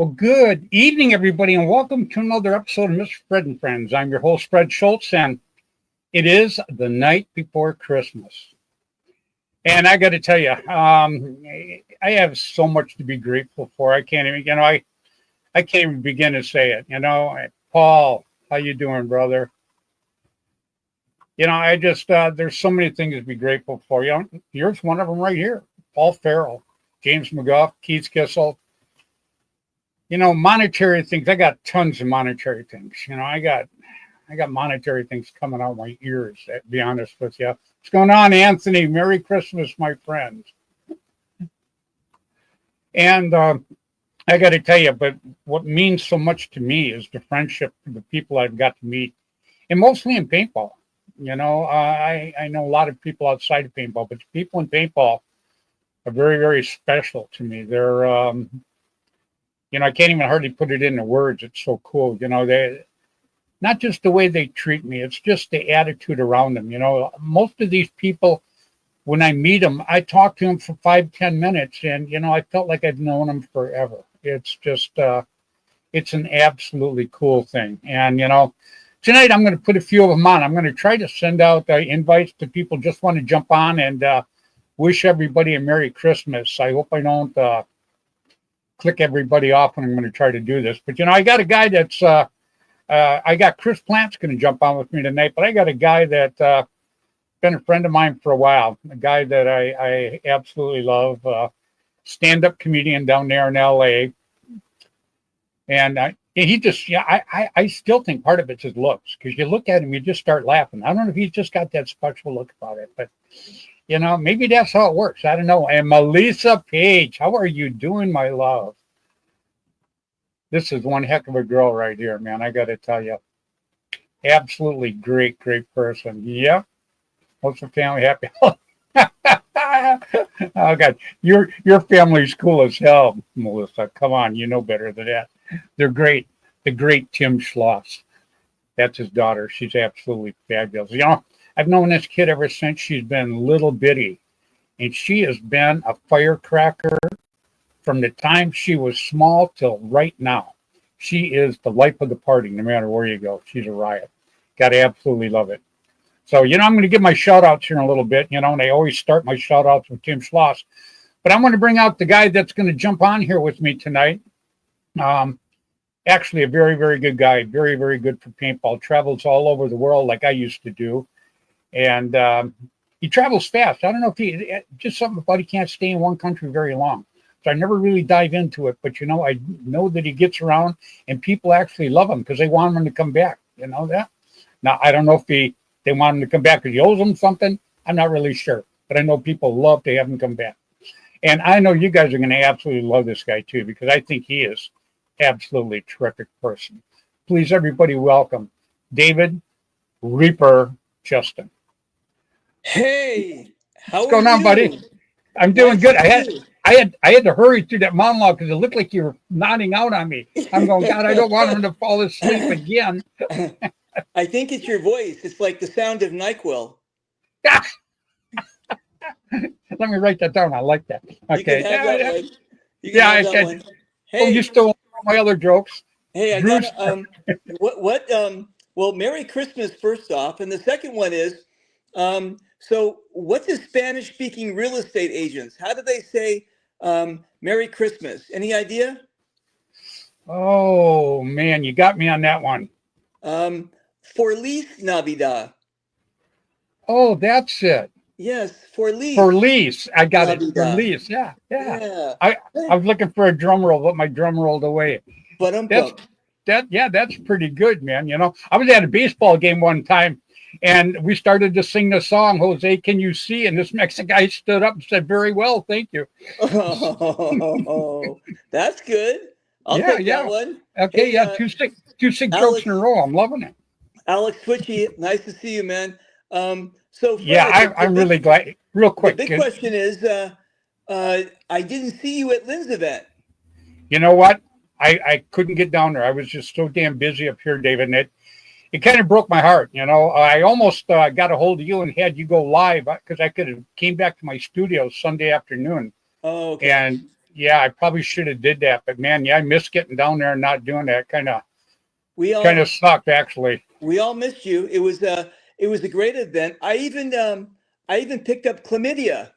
Well, good evening, everybody, and welcome to another episode of Mr. Fred and Friends. I'm your host, Fred Schultz, and it is the night before Christmas. And I got to tell you, I have so much to be grateful for. I can't even, I can't even begin to say it. Paul, how you doing, brother? I just there's so many things to be grateful for. Here's one of them right here: Paul Farrell, James McGuff, Keith Kissel. Monetary things. I got tons of monetary things. I got monetary things coming out my ears, to be honest with you. What's going on, Anthony? Merry Christmas, my friend. And I got to tell you, but what means so much to me is the friendship, the people I've got to meet, and mostly in paintball. I know a lot of people outside of paintball, but the people in paintball are very, very special to me. They're I can't even hardly put it into words. It's so cool. They not just the way they treat me, it's just the attitude around them. Most of these people, when I meet them, I talk to them for 5-10 minutes, and I felt like I've known them forever. It's just it's an absolutely cool thing. And tonight I'm going to put a few of them on. I'm going to try to send out invites to people just want to jump on and wish everybody a Merry Christmas. I hope I don't click everybody off when I'm going to try to do this. But, I got a guy that's, I got Chris Plant's going to jump on with me tonight, but I got a guy that's been a friend of mine for a while, a guy that I absolutely love, stand-up comedian down there in L.A. And he just, I still think part of it's his looks, because you look at him, you just start laughing. I don't know if he's just got that special look about it, but maybe that's how it works. I don't know. And Melissa Page, how are you doing, my love? This is one heck of a girl right here, man. I got to tell you. Absolutely great, great person. Yeah. What's the family happy? Oh, God. Your family's cool as hell, Melissa. Come on. You know better than that. They're great. The great Tim Schloss. That's his daughter. She's absolutely fabulous. I've known this kid ever since she's been little bitty, and she has been a firecracker from the time she was small till right now. She is the life of the party, no matter where you go. She's a riot. Got to absolutely love it. So, I'm going to give my shout outs here in a little bit, and I always start my shout outs with Tim Schloss, but I'm going to bring out the guy that's going to jump on here with me tonight. Actually a very, very good guy, very, very good for paintball, travels all over the world like I used to do. And he travels fast. I don't know if just something about he can't stay in one country very long. So I never really dive into it. But, I know that he gets around and people actually love him because they want him to come back. You know that? Now, I don't know if they want him to come back because he owes them something. I'm not really sure. But I know people love to have him come back. And I know you guys are going to absolutely love this guy, too, because I think he is absolutely terrific person. Please, everybody, welcome David Reaper Justin. Hey, what's going on, buddy? I'm doing good. I had to hurry through that monologue because it looked like you were nodding out on me. I'm going, God, I don't want him to fall asleep again. I think it's your voice. It's like the sound of NyQuil. Let me write that down. I like that. Okay. You can have that one. You can have that one. Hey, you stole all my other jokes. Hey, I got well, Merry Christmas first off, and the second one is so what do Spanish-speaking real estate agents, how do they say Merry Christmas? Any idea? Oh, man, you got me on that one. Feliz Navidad. Oh, that's it. Yes, Feliz. Feliz. I got Navidad. It. Feliz. Yeah. I was looking for a drum roll, but my drum rolled away. But that's pretty good, man. I was at a baseball game one time, and we started to sing the song, Jose, Can You See? And this Mexican guy stood up and said, very well, thank you. Oh, that's good. I'll take that one. Okay, hey, two sick jokes in a row. I'm loving it. Alex Twitchy, nice to see you, man. So Fred, yeah, I'm really glad. Real quick. The big question is, I didn't see you at Lynn's event. You know what? I couldn't get down there. I was just so damn busy up here, David, and it kind of broke my heart. I almost got a hold of you and had you go live because I could have came back to my studio Sunday afternoon. Oh, okay. And Yeah, I probably should have did that, but man, yeah, I miss getting down there and not doing that. We Kind all of sucked actually. we all missed you. It was a great event. I even picked up chlamydia.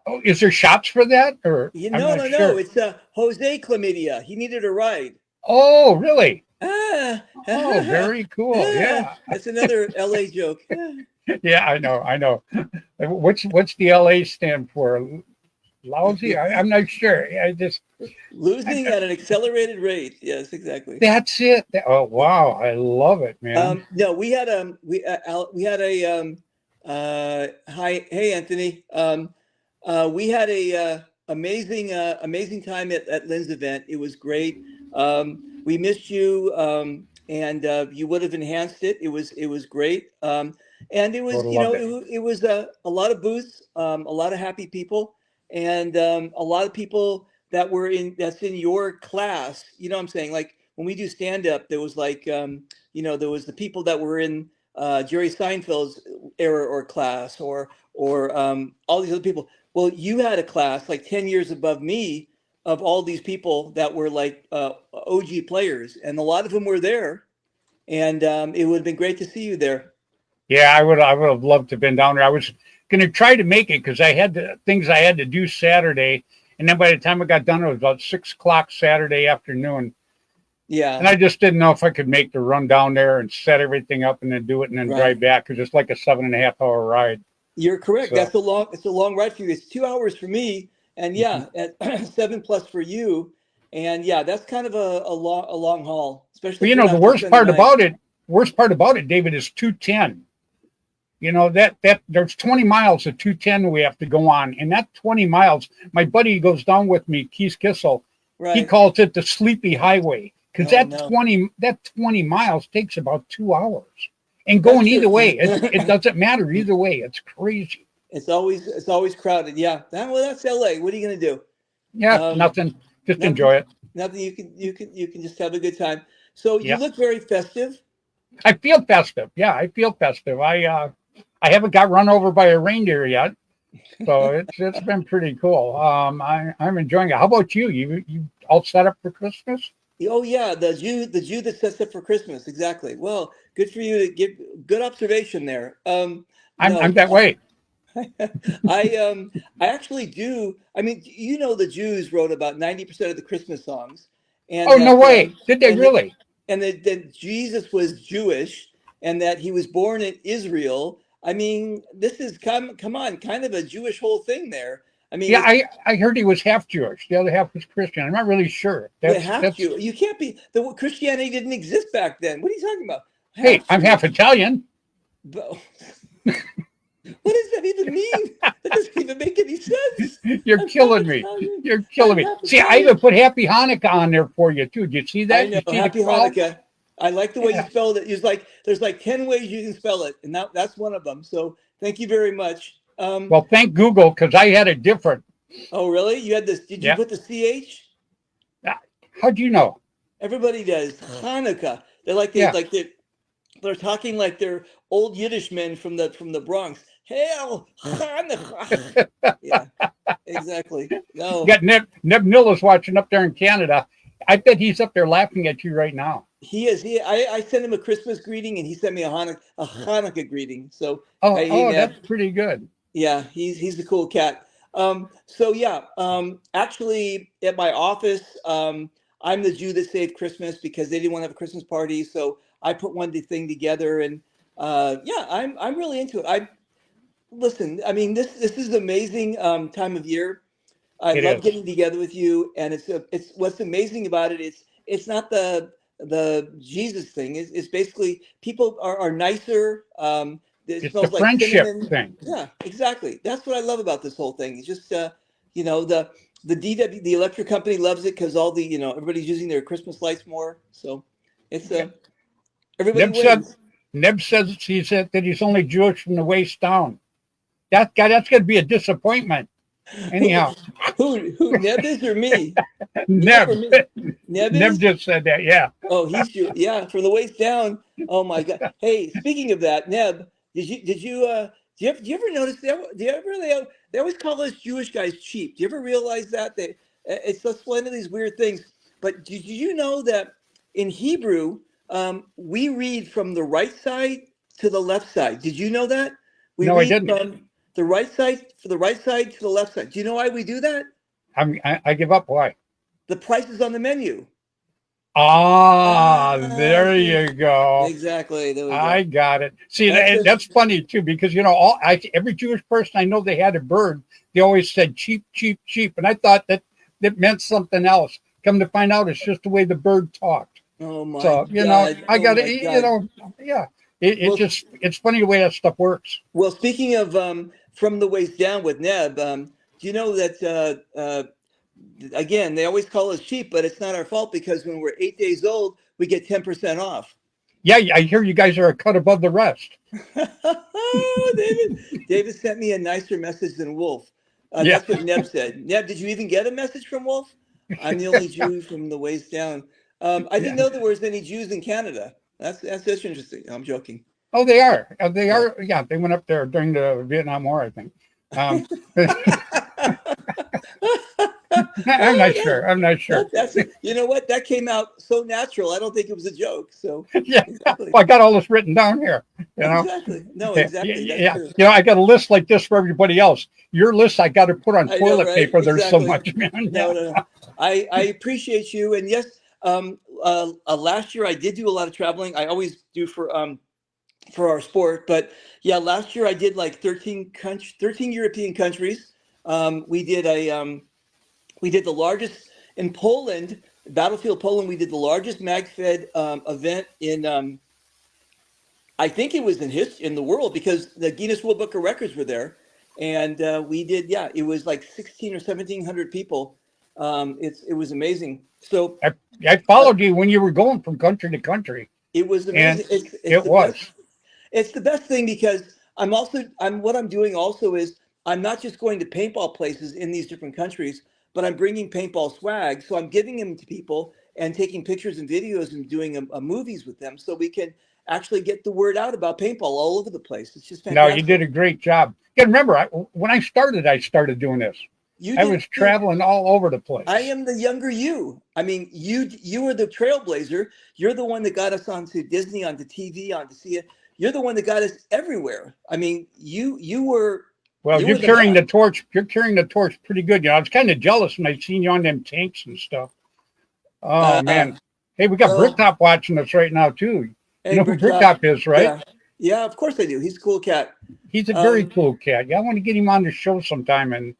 Oh, is there shots for that, or I'm No, not no, no. sure. It's Jose chlamydia. He needed a ride. Oh, really? Ah, Oh, very cool. Yeah, that's another LA joke. yeah, I know. What's the LA stand for? Lousy? I'm not sure. Losing at an accelerated rate. Yes, exactly. That's it. Oh, wow, I love it, man. No, we had a hi, hey Anthony. We had a amazing time at Lynn's event. It was great. We missed you, and you would have enhanced it. It was great. And it I would was have loved it. it was a lot of booths, a lot of happy people, and a lot of people that's in your class. You know what I'm saying? Like when we do stand up, there was like there was the people that were in Jerry Seinfeld's era or class, or all these other people. Well, you had a class like 10 years above me of all these people that were like OG players, and a lot of them were there, and it would have been great to see you there. Yeah, I would have loved to have been down there. I was going to try to make it because I had things I had to do Saturday, and then by the time I got done, it was about 6 o'clock Saturday afternoon, and Yeah, I just didn't know if I could make the run down there and set everything up and then do it and then right. drive back because it's like a 7.5 hour ride. You're correct. So It's a long ride for you. It's 2 hours for me, and mhm. yeah, at 7 plus for you. And yeah, that's kind of a long haul, especially But if you're the not going to spend the night. worst part about it, David, is 210. That there's 20 miles of 210 we have to go on, and that 20 miles, my buddy goes down with me, Keith Kissel. He Right. calls it the sleepy highway because Oh no, 20 miles takes about 2 hours, and that's going true. either way, it doesn't matter either way. It's crazy. It's always crowded. Yeah. Well, that's LA. What are you going to do? Yeah, Um, nothing. Just nothing. enjoy it. Nothing. You can just have a good time. So you Yeah, look very festive. I feel festive. Yeah, I feel festive. I haven't got run over by a reindeer yet. So it's been pretty cool. I'm enjoying it. How about you? You all set up for Christmas? Oh yeah, the Jew that sets up for Christmas. Exactly. Well, good for you to give good observation there. I'm No, that way. I actually do. I mean, the Jews wrote about 90% of the Christmas songs, and Oh no that way! Did they and that really? that Jesus was Jewish, and that he was born in Israel. I mean, this is come on, kind of a Jewish whole thing there. I mean, Yeah, it's I heard he was half Jewish. The other half was Christian. I'm not really sure. yeah, That's half that's. Jew. You can't be the Christianity didn't exist back then. What are you talking about? Hey, Half I'm half Jewish. Italian. But what does that even mean? That doesn't even make any sense. You're I'm half killing me. Italian. You're killing I'm me. half See, I Italian. even put Happy Hanukkah on there for you too. Did you see I that? know. You see the Happy cross? Hanukkah. I like the way you Yeah. spelled it. It's like there's like 10 ways you can spell it, and that's one of them. So thank you very much. Well, thank Google because I had it different. Oh really? You had this? Did you Yeah. put the ch? How'd you know? Everybody does. Hanukkah. Yeah. They're talking like they're old Yiddish men from the Bronx. Hail Hanukkah. Yeah, exactly. You No, got Neb Nillis watching up there in Canada. I bet he's up there laughing at you right now. he is. I sent him a Christmas greeting, and he sent me a Hanukkah greeting. So hey, Oh, Neb. that's pretty good. Yeah, he's the cool cat. So yeah, actually at my office, I'm the Jew that saved Christmas because they didn't want to have a Christmas party. So I put one thing together, and yeah, I'm really into it. I listen. I mean, this is an amazing time of year. I It love is. getting together with you, and it's what's amazing about it is it's not the Jesus thing. It's basically people are nicer. It It's the smells like friendship cinnamon. thing. Yeah, exactly. That's what I love about this whole thing. It's just the DW the electric company loves it because all the everybody's using their Christmas lights more. So it's Yeah. everybody Neb said wins. Neb says he said that he's only Jewish from the waist down. That's gonna be a disappointment. Who Anyhow, who Neb is or me? Neb or Neb me? Neb Neb is. just said that. Yeah. Oh, yeah, from the waist down. Oh my God. Hey, speaking of that, Neb, did you Do you ever notice that? Do you ever they always call us Jewish guys cheap? Do you ever realize that it's just one of these weird things? But did you know that in Hebrew we read from the right side to the left side? Did you know that? We No, I read didn't. from the right side to the left side. Do you know why we do that? I give up. Why? The price is on the menu. Ah, Ah, there see, you go. exactly. There we go. I got it. See, That's just that's funny too, because every Jewish person I know they had a bird. They always said cheap, cheap, cheap, and I thought that meant something else. Come to find out, it's just the way the bird talked. oh my So God. I Oh got my it. God. Yeah. Well, It's funny the way that stuff works. well, speaking of from the waist down with Neb, do you know that again they always call us cheap, but it's not our fault because when we're 8 days old, we get 10% off. Yeah, I hear you guys are a cut above the rest. David sent me a nicer message than Wolf. Yeah. That's what Neb said. Neb, did you even get a message from Wolf? I'm the only Jew from the waist down. I didn't Yeah. know there was any Jews in Canada. That's interesting. I'm joking. Oh, they are. They Yeah. are. Yeah, they went up there during the Vietnam War, I think. Um, I'm not that, sure. I'm not sure. that's it. You know what? That came out so natural. I don't think it was a joke. So Yeah. exactly, Well, I got all this written down here. You know. exactly. No, Yeah, exactly. That's yeah. true. I got a list like this for everybody else. Your list, I got to put on I know, toilet right? paper. There's so Exactly. much, man. No, Yeah. no, no. I appreciate you. And yes, last year I did do a lot of traveling. I always do for our sport. But yeah, last year I did like 13 European countries. We did the largest in Poland, Battlefield Poland. We did the largest MagFed event in I think it was in the world because the Guinness World Book of Records were there, and we did. Yeah, it was like 16 or 1700 people. It was amazing. So I, I uh, followed you when you were going from country to country, it was and amazing. It's it the was. best. It's the best thing because I'm what I'm doing also is I'm not just going to paintball places in these different countries, but I'm bringing paintball swag. So I'm giving them to people and taking pictures and videos and doing movies with them so we can actually get the word out about paintball all over the place. It's just No, you did fantastic. a great job. You remember, when I started doing this. You I did was too. traveling all over the I place. am the younger you. I mean, you were the trailblazer. You're the one that got us onto Disney, onto TV, onto see it. You're the one that got us everywhere. I mean, Well, you were the man. You're carrying the torch pretty good. I was kind of jealous when I seen you on them tanks and stuff. Oh Uh, man. Hey, we got well, Bricktop watching us right now too. You hey, know who Bricktop. Bricktop is, right? Yeah, yeah. Of course I do. He's a cool cat. He's a very Um, cool cat. Yeah, I want to get him on the show sometime and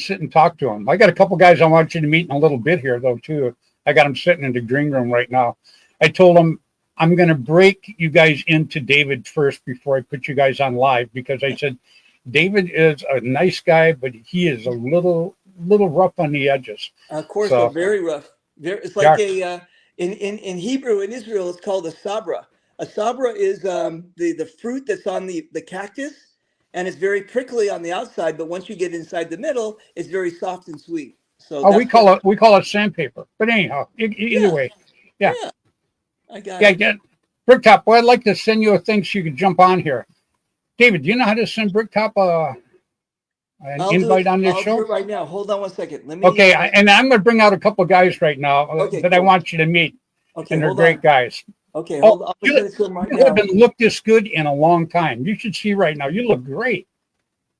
sit and talk to him. I got a couple guys I want you to meet in a little bit here though too. I got him sitting in the green room right now. I told him I'm going to break you guys into David first before I put you guys on live because I said David is a nice guy, but he is a little rough on the edges. of course, So very rough. It's like yeah. in Hebrew in Israel, it's called a sabra. A sabra is the fruit that's on the cactus, and it's very prickly on the outside. But once you get inside the middle, it's very soft and sweet. So Oh, we that's what. call it sandpaper. But anyhow, either Yeah, way, yeah, yeah. I got yeah. it. Get Bricktop. Well, I'd like to send you a thing so you can jump on here. David, do you know how to send Bricktop an I'll do it. invite on this I'll do show? it right now. Hold on one second. Let me. Okay, and I'm going to bring out a couple of guys right now Okay, that I cool. want you to meet, Okay, and they're hold great on. guys. Okay, Oh, hold on. I'm you, gonna send it to him right you now. haven't looked this good in a long time. You should see right now. You look great.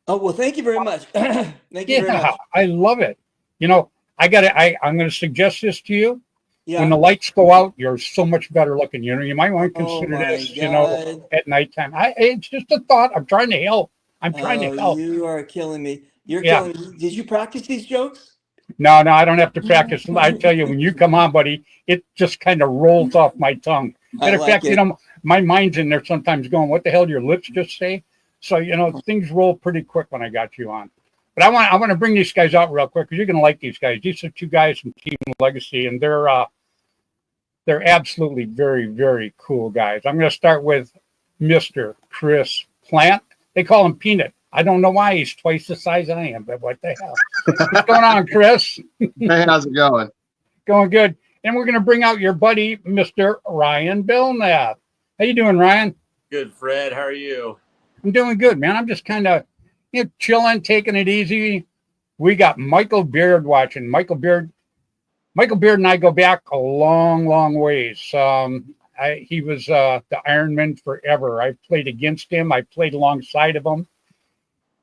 Oh well, thank you very much. Thank you very Yeah, much. I love it. I'm going to suggest this to you. When Yeah. the lights go out, you're so much better looking. You might want to Oh consider my this, God. at nighttime. It's just a thought. I'm trying to help. I'm trying to Oh, help. you are killing me. You're Yeah. killing me. Did you practice these jokes? No, I don't have to practice. I tell you, when you come on, buddy, it just kind of rolls off my tongue. I Matter of like fact, it. my mind's in there sometimes going, what the hell did your lips just say? So, things roll pretty quick when I got you on. But I want to bring these guys out real quick because you're going to like these guys. These are two guys from Team Legacy, and they're absolutely very, very cool guys. I'm going to start with Mr. Chris Plant. They call him Peanut. I don't know why he's twice the size I am, but what the hell? What's going on, Chris? Hey, how's it going? Going good. And we're going to bring out your buddy, Mr. Ryan Belknap. How you doing, Ryan? Good, Fred. How are you? I'm doing good, man. I'm just kind of chilling, taking it easy. We got Michael Beard watching. Michael Beard and I go back a long, long ways. He was the Ironman forever. I played against him. I played alongside of him.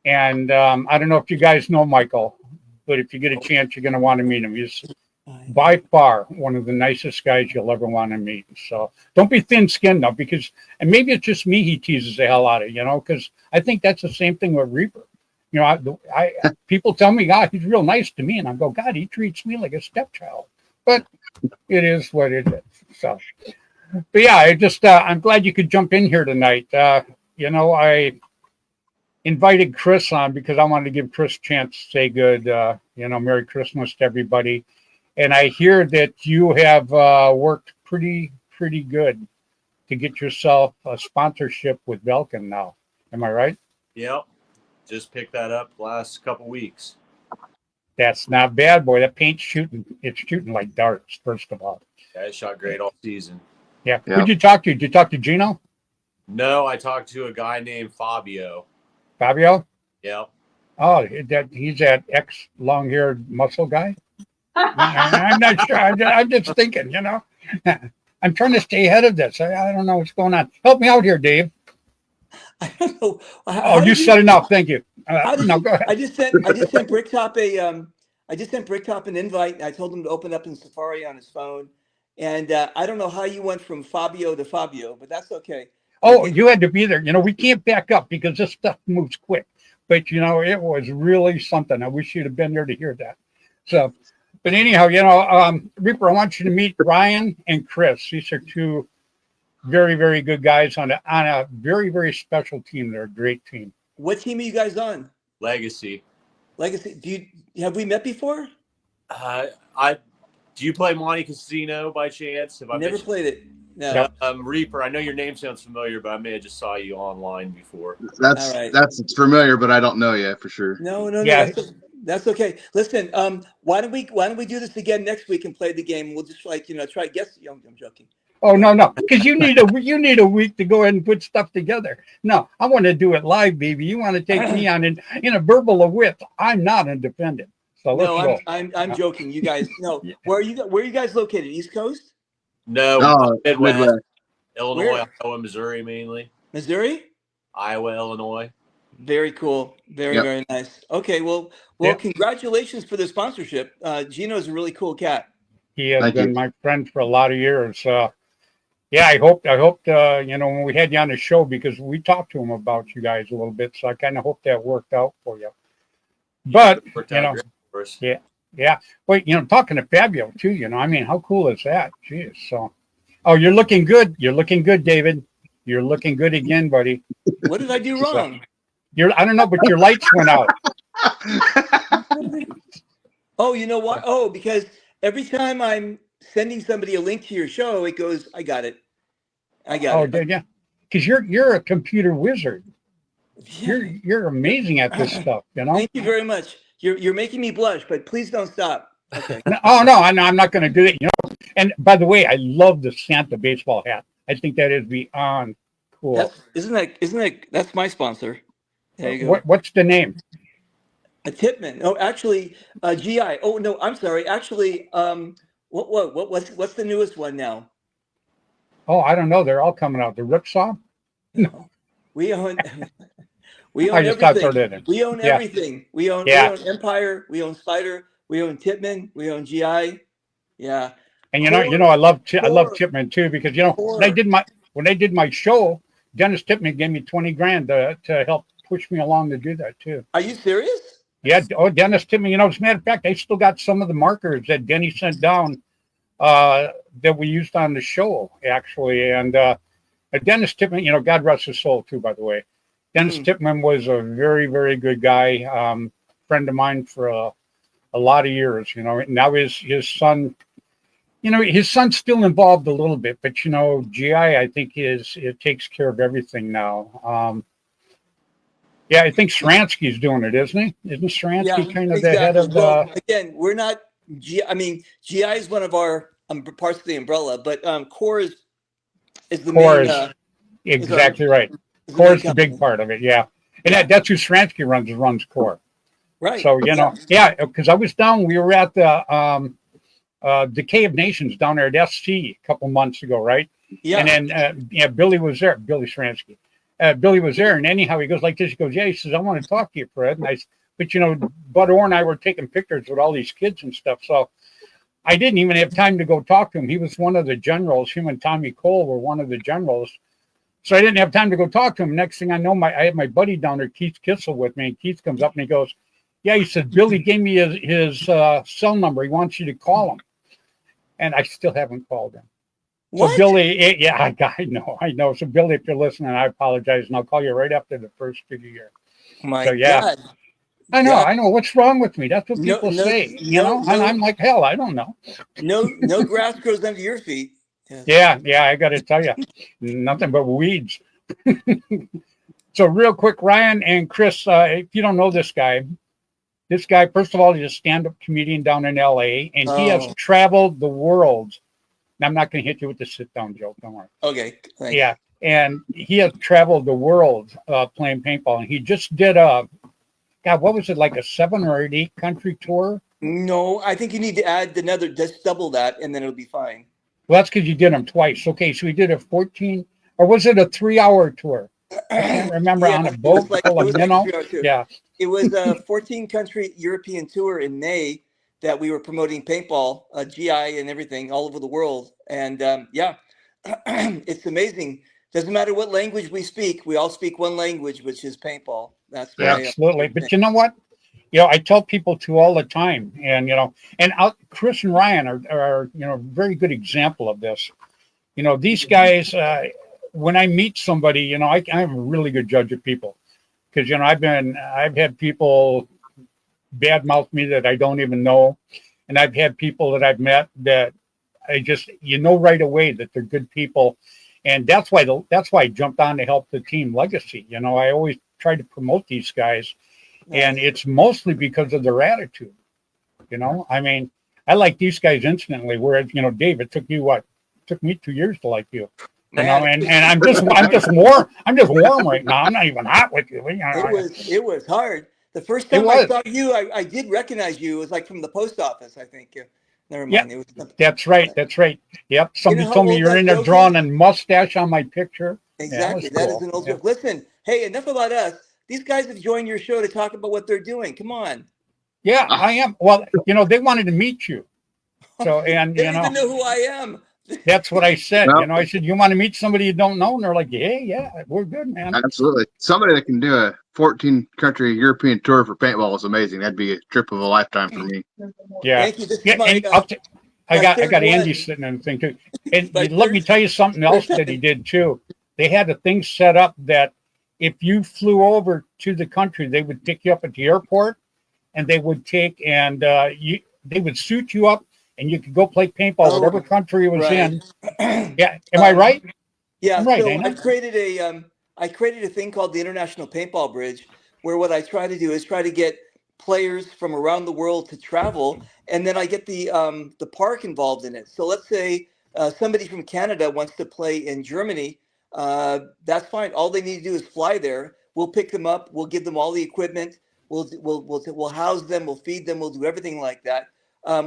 And I don't know if you guys know Michael, but if you get a chance, you're going to want to meet him. He's by far one of the nicest guys you'll ever want to meet. So don't be thin-skinned, though, because, and maybe it's just me he teases the hell out of, because I think that's the same thing with Reaper. I people tell me, God, he's real nice to me. And I go, God, he treats me like a stepchild. But it is what it is. So, but yeah, I'm glad you could jump in here tonight. I invited Chris on because I wanted to give Chris a chance to say good, Merry Christmas to everybody. And I hear that you have worked pretty good to get yourself a sponsorship with Belkin now. Am I right? Yep. Just picked that up last couple weeks. That's not bad, boy. That paint's shooting. It's shooting like darts, first of all. Yeah, it shot great all season. Yeah. Who'd you talk to? Did you talk to Gino? No, I talked to a guy named Fabio. Fabio? Yep. Oh, he's that ex-long-haired muscle guy? I'm not sure. I'm just thinking, I'm trying to stay ahead of this. I don't know what's going on. Help me out here, Dave. I don't know. You said enough. Thank you. Go ahead. I just sent Bricktop an invite. And I told him to open up in Safari on his phone. And I don't know how you went from Fabio to Fabio, but that's okay. Oh, you had to be there. We can't back up because this stuff moves quick. But, it was really something. I wish you'd have been there to hear that. So, but anyhow, Reaper, I want you to meet Ryan and Chris. These are two very, very good guys on a very, very special team. They're a great team. What team are you guys on? Legacy. Have we met before? Do you play Monte Casino by chance? Have I never played it. No. Reaper, I know your name sounds familiar, but I may have just saw you online before. That's familiar, but I don't know yet for sure. No. Yeah. That's okay. Listen, why don't we do this again next week and play the game? We'll just try to guess. I'm joking. Oh no, because you need a week to go ahead and put stuff together. No, I want to do it live, baby. You want to take me on in a verbal of wit. I'm not independent. So let's go. I'm joking. You guys, no. Where are you guys located? East Coast? No, Midwest. Illinois, Iowa, Missouri mainly. Missouri? Iowa, Illinois. Very cool. Very nice. Okay, well, congratulations for the sponsorship. Gino's a really cool cat. He has been my friend for a lot of years. I hoped when we had you on the show, because we talked to him about you guys a little bit, so I kind of hope that worked out for you. But But talking to Fabio too, how cool is that? Jeez. So, you're looking good. You're looking good, David. You're looking good again, buddy. What did I do wrong? I don't know, but your lights went out. Oh, you know what? Oh, because every time I'm sending somebody a link to your show, it goes, I got it. Oh, yeah. Because you're a computer wizard. Yeah. You're amazing at this stuff, Thank you very much. You're making me blush, but please don't stop. Okay. No, I'm not going to do it. And by the way, I love the Santa baseball hat. I think that is beyond cool. That's my sponsor. There you go. What's the name? A Tipman. Oh, actually, GI. Oh no, I'm sorry. Actually, what's the newest one now? Oh, I don't know. They're all coming out. The Ripsaw? No, we own everything. We own everything. We own Empire. We own Spider. We own Tipman. We own GI. Yeah. And I love Tipman too, because when I did my show, Dennis Tipman gave me $20,000 to help push me along to do that too. Are you serious? Yeah. Oh, Dennis Tipman. As a matter of fact, I still got some of the markers that Denny sent down that we used on the show actually. And Dennis Tipman, God rest his soul too, by the way. Dennis Tipman was a very, very good guy, friend of mine for a lot of years. Now his son. His son's still involved a little bit, but GI, I think it takes care of everything now. I think Sransky's doing it, isn't he? Isn't Sransky kind of the head of? Again, we're not. GI is one of our parts of the umbrella, but Core is the Core main. Exactly right. Core is the big part of it, yeah. And that's who Stransky runs Core. Right. So, because I was down, we were at the Decay of Nations down there at SC a couple months ago, right? Yeah. And then, Billy was there, Billy Stransky. Billy was there, and anyhow, he goes like this. He goes, he says, I want to talk to you, Fred. And but Bud Orr and I were taking pictures with all these kids and stuff. So I didn't even have time to go talk to him. He was one of the generals. Him and Tommy Cole were one of the generals. So I didn't have time to go talk to him. Next thing I know, I had my buddy down there, Keith Kissel, with me. And Keith comes up and he goes, he said, Billy gave me his cell number. He wants you to call him. And I still haven't called him. What? So Billy, I know. So Billy, if you're listening, I apologize, and I'll call you right after the first of the year. My God. I know. What's wrong with me? That's what people say, and I'm like, hell, I don't know. No grass grows under your feet. Yes. Yeah, I got to tell you, nothing but weeds. So real quick, Ryan and Chris, if you don't know this guy, first of all, he's a stand-up comedian down in LA, and he has traveled the world. I'm not going to hit you with the sit-down joke. Don't worry. Okay. Thanks. Yeah, and he has traveled the world playing paintball, and he just did what was it, like a 7 or 8 country tour? No, I think you need to add just double that, and then it'll be fine. Well, that's because you did them twice. Okay, so he did a 14, or was it a 3-hour tour? I can't remember, on a boat full of minnow. Yeah. It was a 14-country European tour in May that we were promoting paintball, GI and everything all over the world. And it's amazing. Doesn't matter what language we speak. We all speak one language, which is paintball. That's absolutely. But you know what? I tell people to all the time, and Chris and Ryan are very good example of this. These guys, when I meet somebody, I'm a really good judge of people, because I've had people badmouth me that I don't even know, and I've had people that I've met that I just right away that they're good people, and that's why I jumped on to help the team Legacy. I always try to promote these guys, and it's mostly because of their attitude. I mean, I like these guys instantly, whereas Dave, it took me 2 years to like you. And I'm just warm right now. I'm not even hot with you. It was hard. The first time I saw you, I did recognize you. It was like from the post office, I think. Never mind. Yeah, that's right. Yep. Somebody told me you're in there drawing a mustache on my picture. Exactly. That is an old joke. Listen, hey, enough about us. These guys have joined your show to talk about what they're doing. Come on. Yeah, I am. Well, they wanted to meet you. So, and they don't even know who I am. That's what I said. I said, you want to meet somebody you don't know? And they're like, yeah, we're good, man. Absolutely. Somebody that can do a 14-country European tour for paintball is amazing. That'd be a trip of a lifetime for me. Yeah. Thank you. I got Andy sitting in the thing too. And let me tell you something else that he did too. They had a thing set up that if you flew over to the country, they would pick you up at the airport, and they would they would suit you up, and you could go play paintball whatever country it was in. Yeah, am I right? Yeah, right, so I created a thing called the International Paintball Bridge, where what I try to do is try to get players from around the world to travel, and then I get the park involved in it. So let's say somebody from Canada wants to play in Germany. That's fine. All they need to do is fly there. We'll pick them up. We'll give them all the equipment. We'll house them. We'll feed them. We'll do everything like that.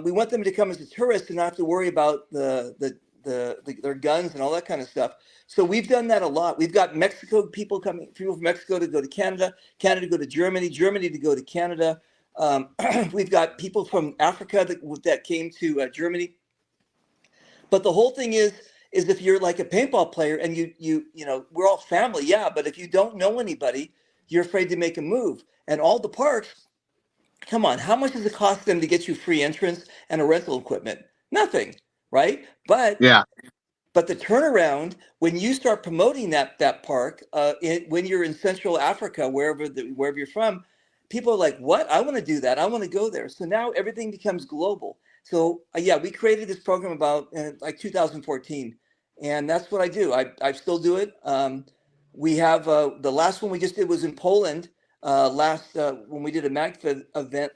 We want them to come as a tourist and not have to worry about their guns and all that kind of stuff. So we've done that a lot. We've got people from Mexico to go to Canada, Canada to go to Germany, Germany to go to Canada. We've got people from Africa that came to Germany. But the whole thing is if you're like a paintball player and we're all family, yeah. But if you don't know anybody, you're afraid to make a move. And all the parks, come on, how much does it cost them to get you free entrance and a rental equipment? Nothing, right? But the turnaround when you start promoting that park, when you're in Central Africa, wherever you're from, people are like, "What? I want to do that. I want to go there." So now everything becomes global. So we created this program about like 2014, and that's what I do. I still do it. We have the last one we just did was in Poland. When we did a MagFed event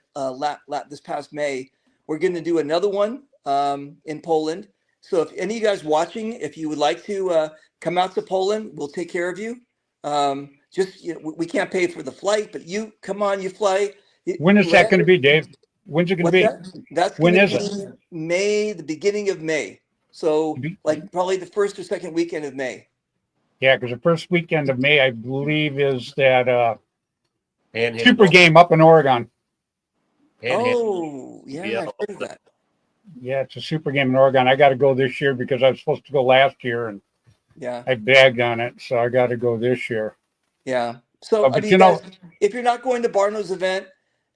this past May. We're going to do another one in Poland. So if any of you guys watching, if you would like to come out to Poland, we'll take care of you. Just we can't pay for the flight, but you come on, you fly. When is that going to be, Dave? When's it going to What's be? that? That's When going to is it? be May, the beginning of May. So like probably the first or second weekend of May. Yeah, because the first weekend of May, I believe, is that Panhandle. super game up in Oregon. Oh, yeah, I've heard of that. Yeah, it's a super game in Oregon. I got to go this year because I was supposed to go last year and Yeah, I bagged on it, so I got to go this year. yeah. So I But mean, you know, guys, if you're not going to Barno's event,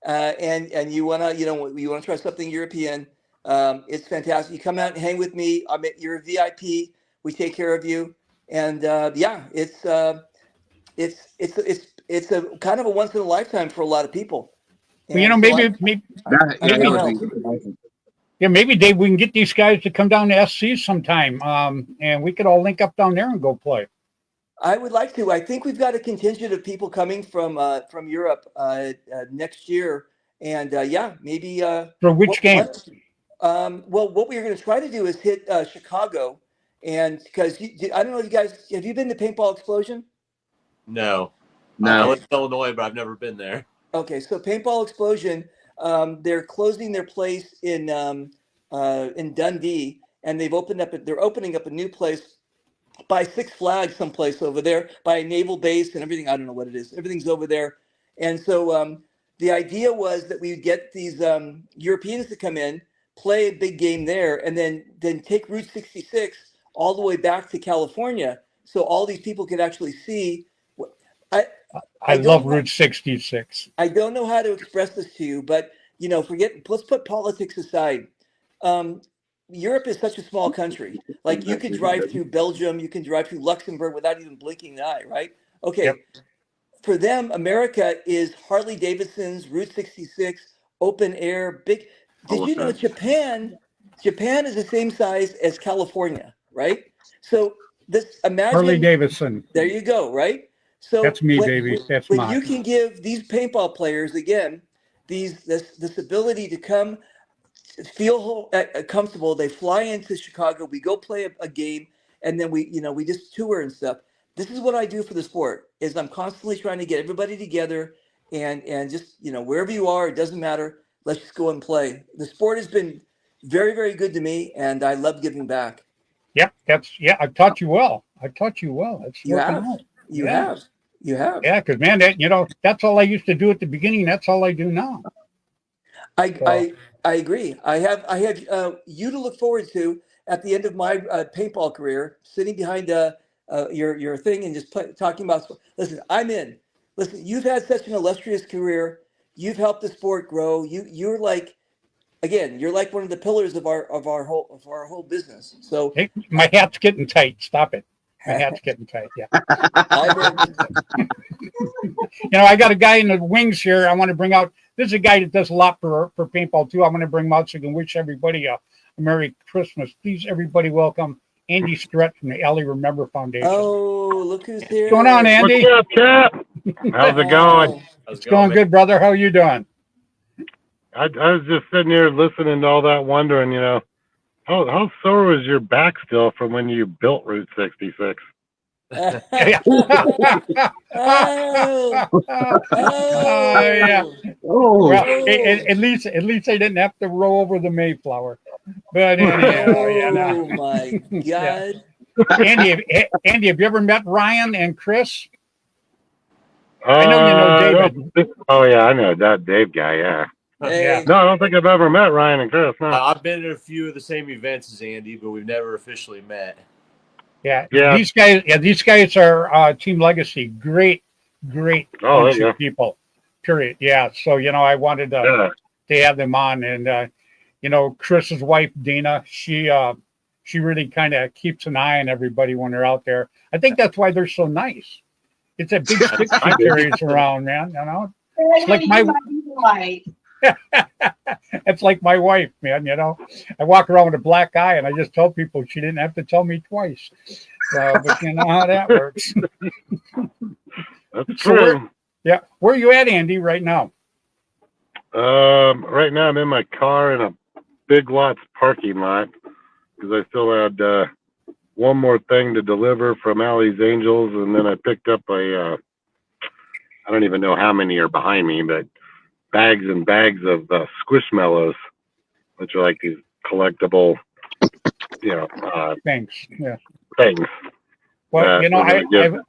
and you wanna, you wanna try something European, it's fantastic. You come out and hang with me. You're a VIP. We take care of you, and yeah, it's a kind of a once in a lifetime for a lot of people. well, you know, And so I That want to would help. be awesome. yeah, maybe Dave, we can get these guys to come down to SC sometime, and we could all link up down there and go play. I would like to. I think we've got a contingent of people coming from Europe next year, and yeah, maybe. For which game? Well, what we are going to try to do is hit Chicago, and because I don't know if you guys have you been to Paintball Explosion? No. I No. live in Illinois, but I've never been there. Okay, so Paintball Explosion, they're closing their place in Dundee, and they're opening up a new place by Six Flags someplace over there, by a naval base and everything. I don't know what it is. Everything's over there. And so the idea was that we would get these Europeans to come in, play a big game there, and then take Route 66 all the way back to California, so all these people could actually see. I I don't love know- Route 66. I don't know how to express this to you, but let's put politics aside. Um, Europe is such a small country. Like you could drive through Belgium, you can drive through Luxembourg without even blinking an eye, right? Okay. Yep. For them, America is Harley Davidson's, Route 66, open air, big. Did you know Japan is the same size as California, right? So Harley imagine, Davidson. there you go, right? So That's me, baby. That's when mine. you can give these paintball players again this ability to come feel comfortable, they fly into Chicago, we go play a game, and then we just tour and stuff. This is what I do for the sport. Is I'm constantly trying to get everybody together, and just wherever you are, it doesn't matter. Let's just go and play. The sport has been very, very good to me, and I love giving back. Yep, I've taught you well. I've taught you well. It's You working have, out. you Yeah. have, you have. Yeah, because man, that's all I used to do at the beginning. That's all I do now. I agree. I have you to look forward to at the end of my paintball career, sitting behind your thing and just talking about. Listen, I'm in. Listen, you've had such an illustrious career. You've helped the sport grow. You're like, again, you're like one of the pillars of our whole business. So Hey, my hat's getting tight. Stop it. My hat's getting tight. Yeah. I heard. I got a guy in the wings here. I want to bring out. This is a guy that does a lot for paintball too. I want to bring him out so I can wish everybody a Merry Christmas. Please, everybody, welcome Andy Stretch from the Alley Remember Foundation. Oh, look who's here! What's going on, Andy? What's up, chap? How's it going? It's going good, brother. How are you doing? I was just sitting here listening to all that, wondering, how sore was your back still from when you built Route 66? Oh, Yeah. Yeah. Oh, Well, at least I didn't have to roll over the Mayflower. But anyhow, Oh my Yeah. God! Andy, have you ever met Ryan and Chris? I know you know David. Oh, yeah, I know that Dave guy, yeah. Hey, No, I don't think I've ever met Ryan and Chris, no. I've been at a few of the same events as Andy, but we've never officially met. Yeah. Yeah. These guys are Team Legacy. Great Oh, bunch there you of people. Period. Yeah. So I wanted to have them on, and Chris's wife Dina, she really kind of keeps an eye on everybody when they're out there. I think that's why they're so nice. It's a big stick she carries around, man. It's like my it's like my wife, man. I walk around with a black eye, and I just tell people she didn't have to tell me twice. But you know how that works. That's So true. where are you at, Andy, right now? Right now I'm in my car in a Big Lots parking lot because I still had one more thing to deliver from Allie's Angels, and then I picked up I don't even know how many are behind me, but bags and bags of Squishmallows, which are like these collectible, Thanks. Yeah. things. Well, that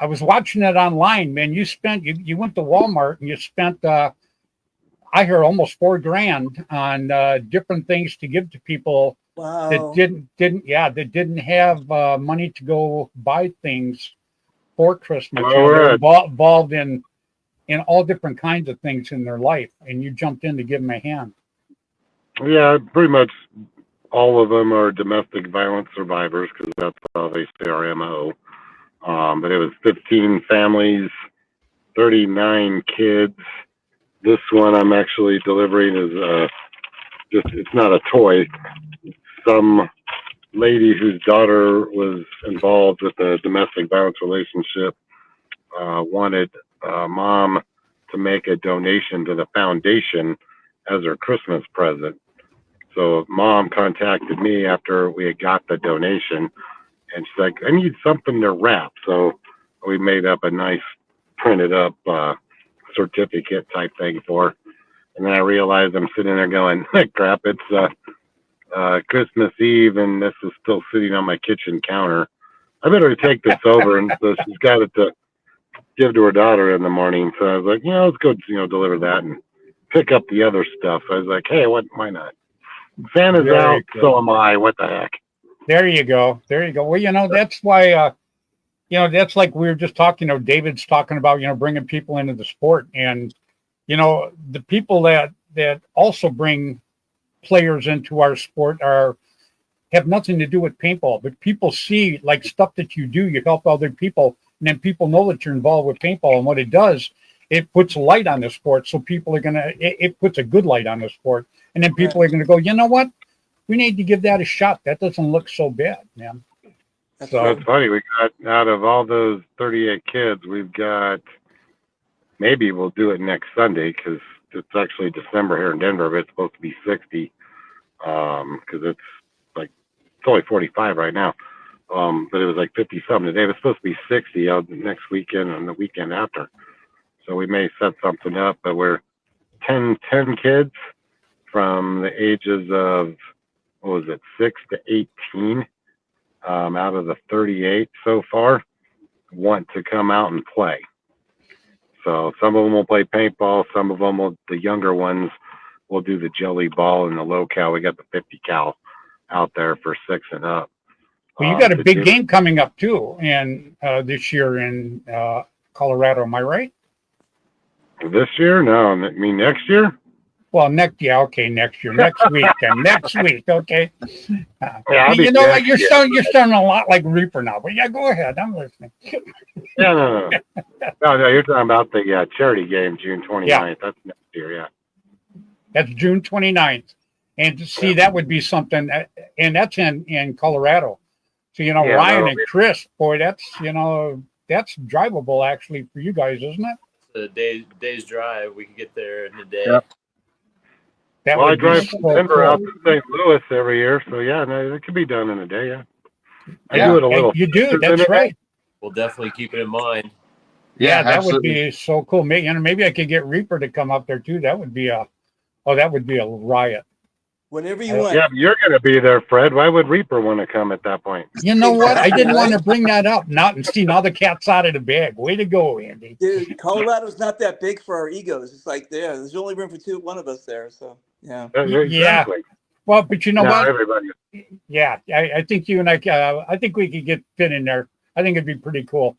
I was watching it online, man. You went to Walmart and you spent I hear almost $4,000 on different things to give to people that Wow. didn't have money to go buy things for Christmas. Well, They're we're at- involved in all different kinds of things in their life, and you jumped in to give them a hand. Yeah, pretty much all of them are domestic violence survivors because that's how they say our MO. But it was 15 families, 39 kids. This one I'm actually delivering is it's not a toy. Some lady whose daughter was involved with a domestic violence relationship wanted mom to make a donation to the foundation as her Christmas present. So mom contacted me after we had got the donation, and she's like, I need something to wrap. So we made up a nice printed up certificate type thing for her. And then I realized I'm sitting there going, crap, it's Christmas Eve and this is still sitting on my kitchen counter. I better take this over. And so she's got it to give to her daughter in the morning. So I was like, let's go, deliver that and pick up the other stuff. I was like, hey, why not? Santa's Very out, good. so am I. What the heck? There you go. Well, that's why, that's like we were just talking, David's talking about, bringing people into the sport. And, the people that also bring players into our sport have nothing to do with paintball, but people see like stuff that you do, you help other people, and then people know that you're involved with paintball. And what it does, it puts a light on the sport. So people are it puts a good light on the sport. And then people are going to go, you know what? We need to give that a shot. That doesn't look so bad, man. That's So That's funny. We got out of all those 38 kids, we've got maybe we'll do it next Sunday because it's actually December here in Denver, but it's supposed to be 60 because it's only 45 right now. But it was like 50 something today. It was supposed to be 60 next weekend and the weekend after. So we may set something up, but we're 10 kids from the ages of, 6 to 18 out of the 38 so far want to come out and play. So some of them will play paintball. Some of them the younger ones will do the jelly ball and the low cal. We got the 50 cal out there for 6 and up. well, you got a big game coming up too, and this year in Colorado. Am I right? This year? No, I mean next year. Well, next year, next week, then next week, okay. I'll What? You're sounding a lot like Reaper now, but yeah, go ahead. I'm listening. No. No, you're talking about the charity game, June 29th. Yeah. That's next year, yeah. That's June 29th. And to see, that would be something, and that's in Colorado. So, Ryan and Chris, boy, that's drivable actually for you guys, isn't it? It's a day's drive. We could get there in a day. Yep. That Well, I would be drive so from Denver cool. out to St. Louis every year, so yeah, no, it can be done in a day, yeah. I Yeah, do it a little. you do. faster That's than a right. day. We'll definitely keep it in mind. Yeah, that absolutely. would be so cool. Maybe I could get Reaper to come up there too. That would be a riot. Whenever you want. Yeah, but you're going to be there, Fred. Why would Reaper want to come at that point? You know what? I didn't Exactly, want right? to bring that up. Now the cat's out of the bag. Way to go, Andy. Dude, Colorado's not that big for our egos. It's like there's only room for one of us there. So yeah. Exactly. Well, but you know No, what? everybody. Yeah, I think you and I think we could get fit in there. I think it'd be pretty cool.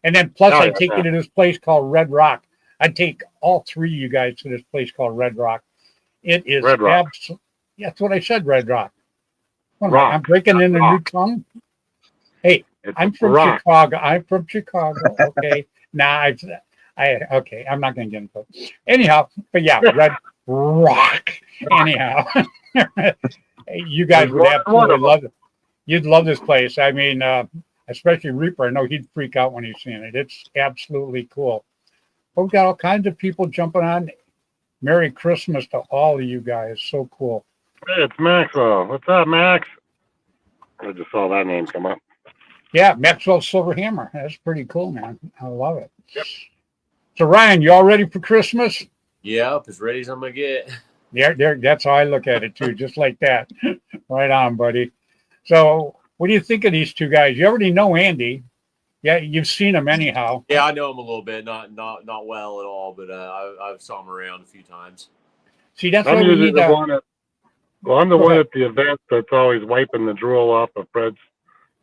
And then plus, I'd take you to this place called Red Rock. I'd take all three of you guys to this place called Red Rock. It is Red Rock. Yeah, that's what I said, Red Rock. Rock. I'm breaking in a new tongue. Hey, It's I'm from rock. Chicago. Okay. Okay. I'm not going to get into it. Anyhow, but yeah, Red Rock. Anyhow, you guys would absolutely love it. You'd love this place. I mean, especially Reaper. I know he'd freak out when he's seeing it. It's absolutely cool. But we've got all kinds of people jumping on. Merry Christmas to all of you guys. So cool. Hey, it's Maxwell. What's up, Max? I just saw that name come up. Yeah, Maxwell Silver Hammer. That's pretty cool, man. I love it. Yep. So Ryan, you all ready for Christmas? Yep, as ready as I'm gonna get. Yeah, that's how I look at it too, just like that. Right on, buddy. So, what do you think of these two guys? You already know Andy. Yeah, you've seen him anyhow. Yeah, I know him a little bit, not well at all, but I've saw him around a few times. See, that's I'm why we usually need the to. one at, well, I'm the one at the event that's always wiping the drool off of Fred's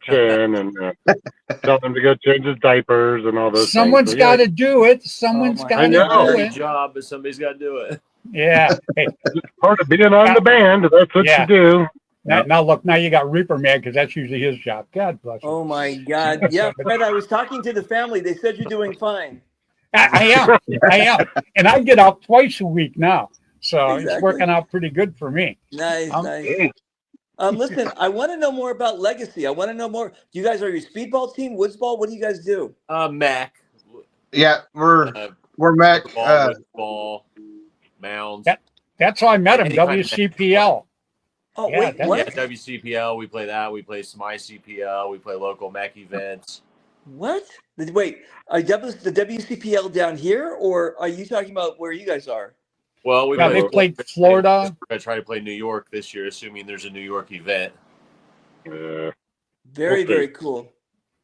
chin and telling him to go change his diapers and all those Someone's things. So, got to do it. Someone's my got I to know. do Dirty it. job, but somebody's got to do it. Yeah. Hey, It's part of being on the band. That's what Yeah. you do. now look, now you got Reaper Man because that's usually his job. God bless him. Oh my God! Yeah, Fred. I was talking to the family. They said you're doing fine. I am, and I get out twice a week now, so it's Exactly. working out pretty good for me. Nice, nice. Listen, I want to know more about Legacy. I want to know more. Do you guys are you speedball team, woodsball? What do you guys do? Mac. Yeah, we're Mac. Ball, ball, mounds. That's how I met him. Any kind of WCPL. Oh Yeah, wait, that's- what? Yeah, WCPL. We play that. We play some ICPL. We play local Mac events. What? Wait, are the WCPL down here, or are you talking about where you guys are? Well, we Yeah, play they local. played Florida. I try to play New York this year, assuming there's a New York event. Very, Okay. very cool.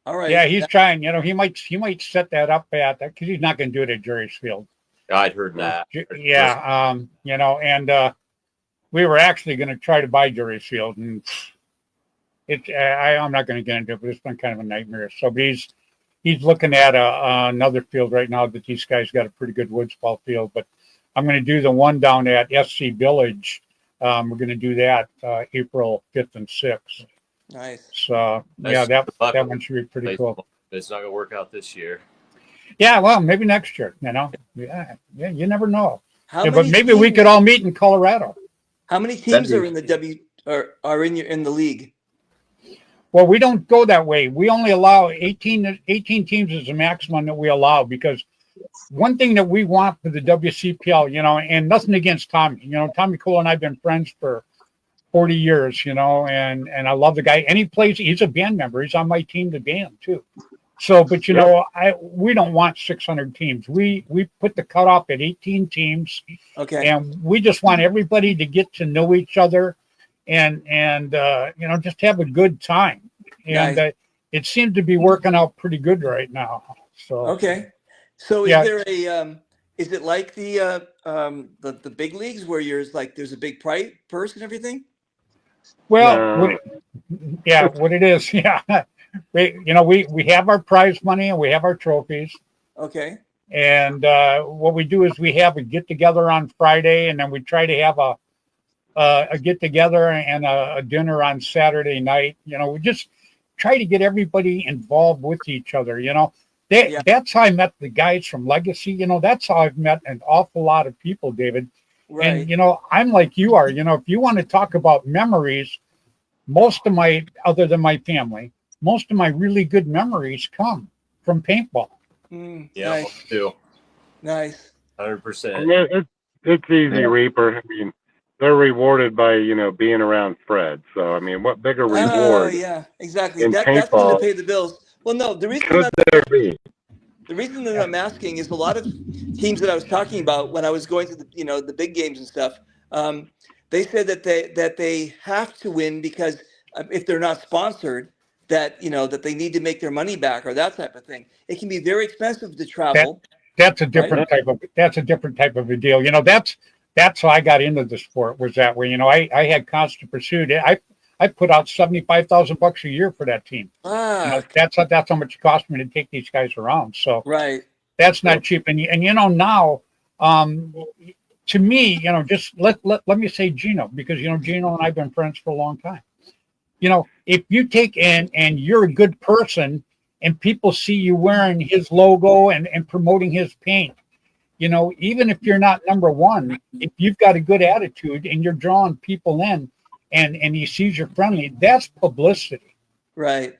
All right. Yeah, he's trying. You know, he might set that up at that because he's not going to do it at Jerry's Field. I'd heard that. Yeah, you know, and we were actually going to try to buy Jerry's Field, and I'm not going to get into it, but it's been kind of a nightmare. So, but he's looking at another field right now that these guys got a pretty good woods ball field. But I'm going to do the one down at SC Village. We're going to do that April 5th and 6th. Nice. So yeah, that one should be pretty cool. It's not going to work out this year. Yeah, well, maybe next year. You know, yeah, you never know. How Yeah, many but maybe we teams- could all meet in Colorado. How many teams That'd are be- in the are in the league? Well, we don't go that way. We only allow 18 teams is the maximum that we allow because one thing that we want for the WCPL, you know, and nothing against Tommy. You know, Tommy Cole and I have been friends for 40 years, you know, and I love the guy. And he's a band member. He's on my team, the band, too. So, but, you know, we don't want 600 teams. We put the cutoff at 18 teams. Okay. And we just want everybody to get to know each other and you know, just have a good time. And Nice. It seems to be working out pretty good right now. So Okay. So is Yeah. there a is it like the big leagues where there's a big purse and everything? well, No. what it is, yeah. We have our prize money and we have our trophies. Okay. And what we do is we have a get together on Friday, and then we try to have a get together and a dinner on Saturday night. You know, we just try to get everybody involved with each other. You know, Yeah. that's how I met the guys from Legacy. You know, that's how I've met an awful lot of people, David. Right. And you know, I'm like you are. You know, if you want to talk about memories, other than my family, most of my really good memories come from paintball. Yeah, Nice. too. Nice. 100%. Yeah, it's easy, Reaper. I mean, they're rewarded by, you know, being around Fred. So, I mean, what bigger Oh reward yeah, exactly. in That's going to paintball pay the bills. Well, no, the reason could there be? I'm asking is a lot of teams that I was talking about when I was going to the big games and stuff. They said that they have to win because if they're not sponsored, that they need to make their money back or that type of thing. It can be very expensive to travel. That's a different type of a deal. You know, that's how I got into the sport, was that way. You know, I had constant pursuit. I put out $75,000 a year for that team. You know, that's how much it cost me to take these guys around. So Right. that's not cheap. And you know, now to me, you know, just let me say Gino, because you know Gino and I've been friends for a long time. You know, if you take and you're a good person and people see you wearing his logo and promoting his paint, you know, even if you're not number one, if you've got a good attitude and you're drawing people in and he sees you're friendly, that's publicity. Right.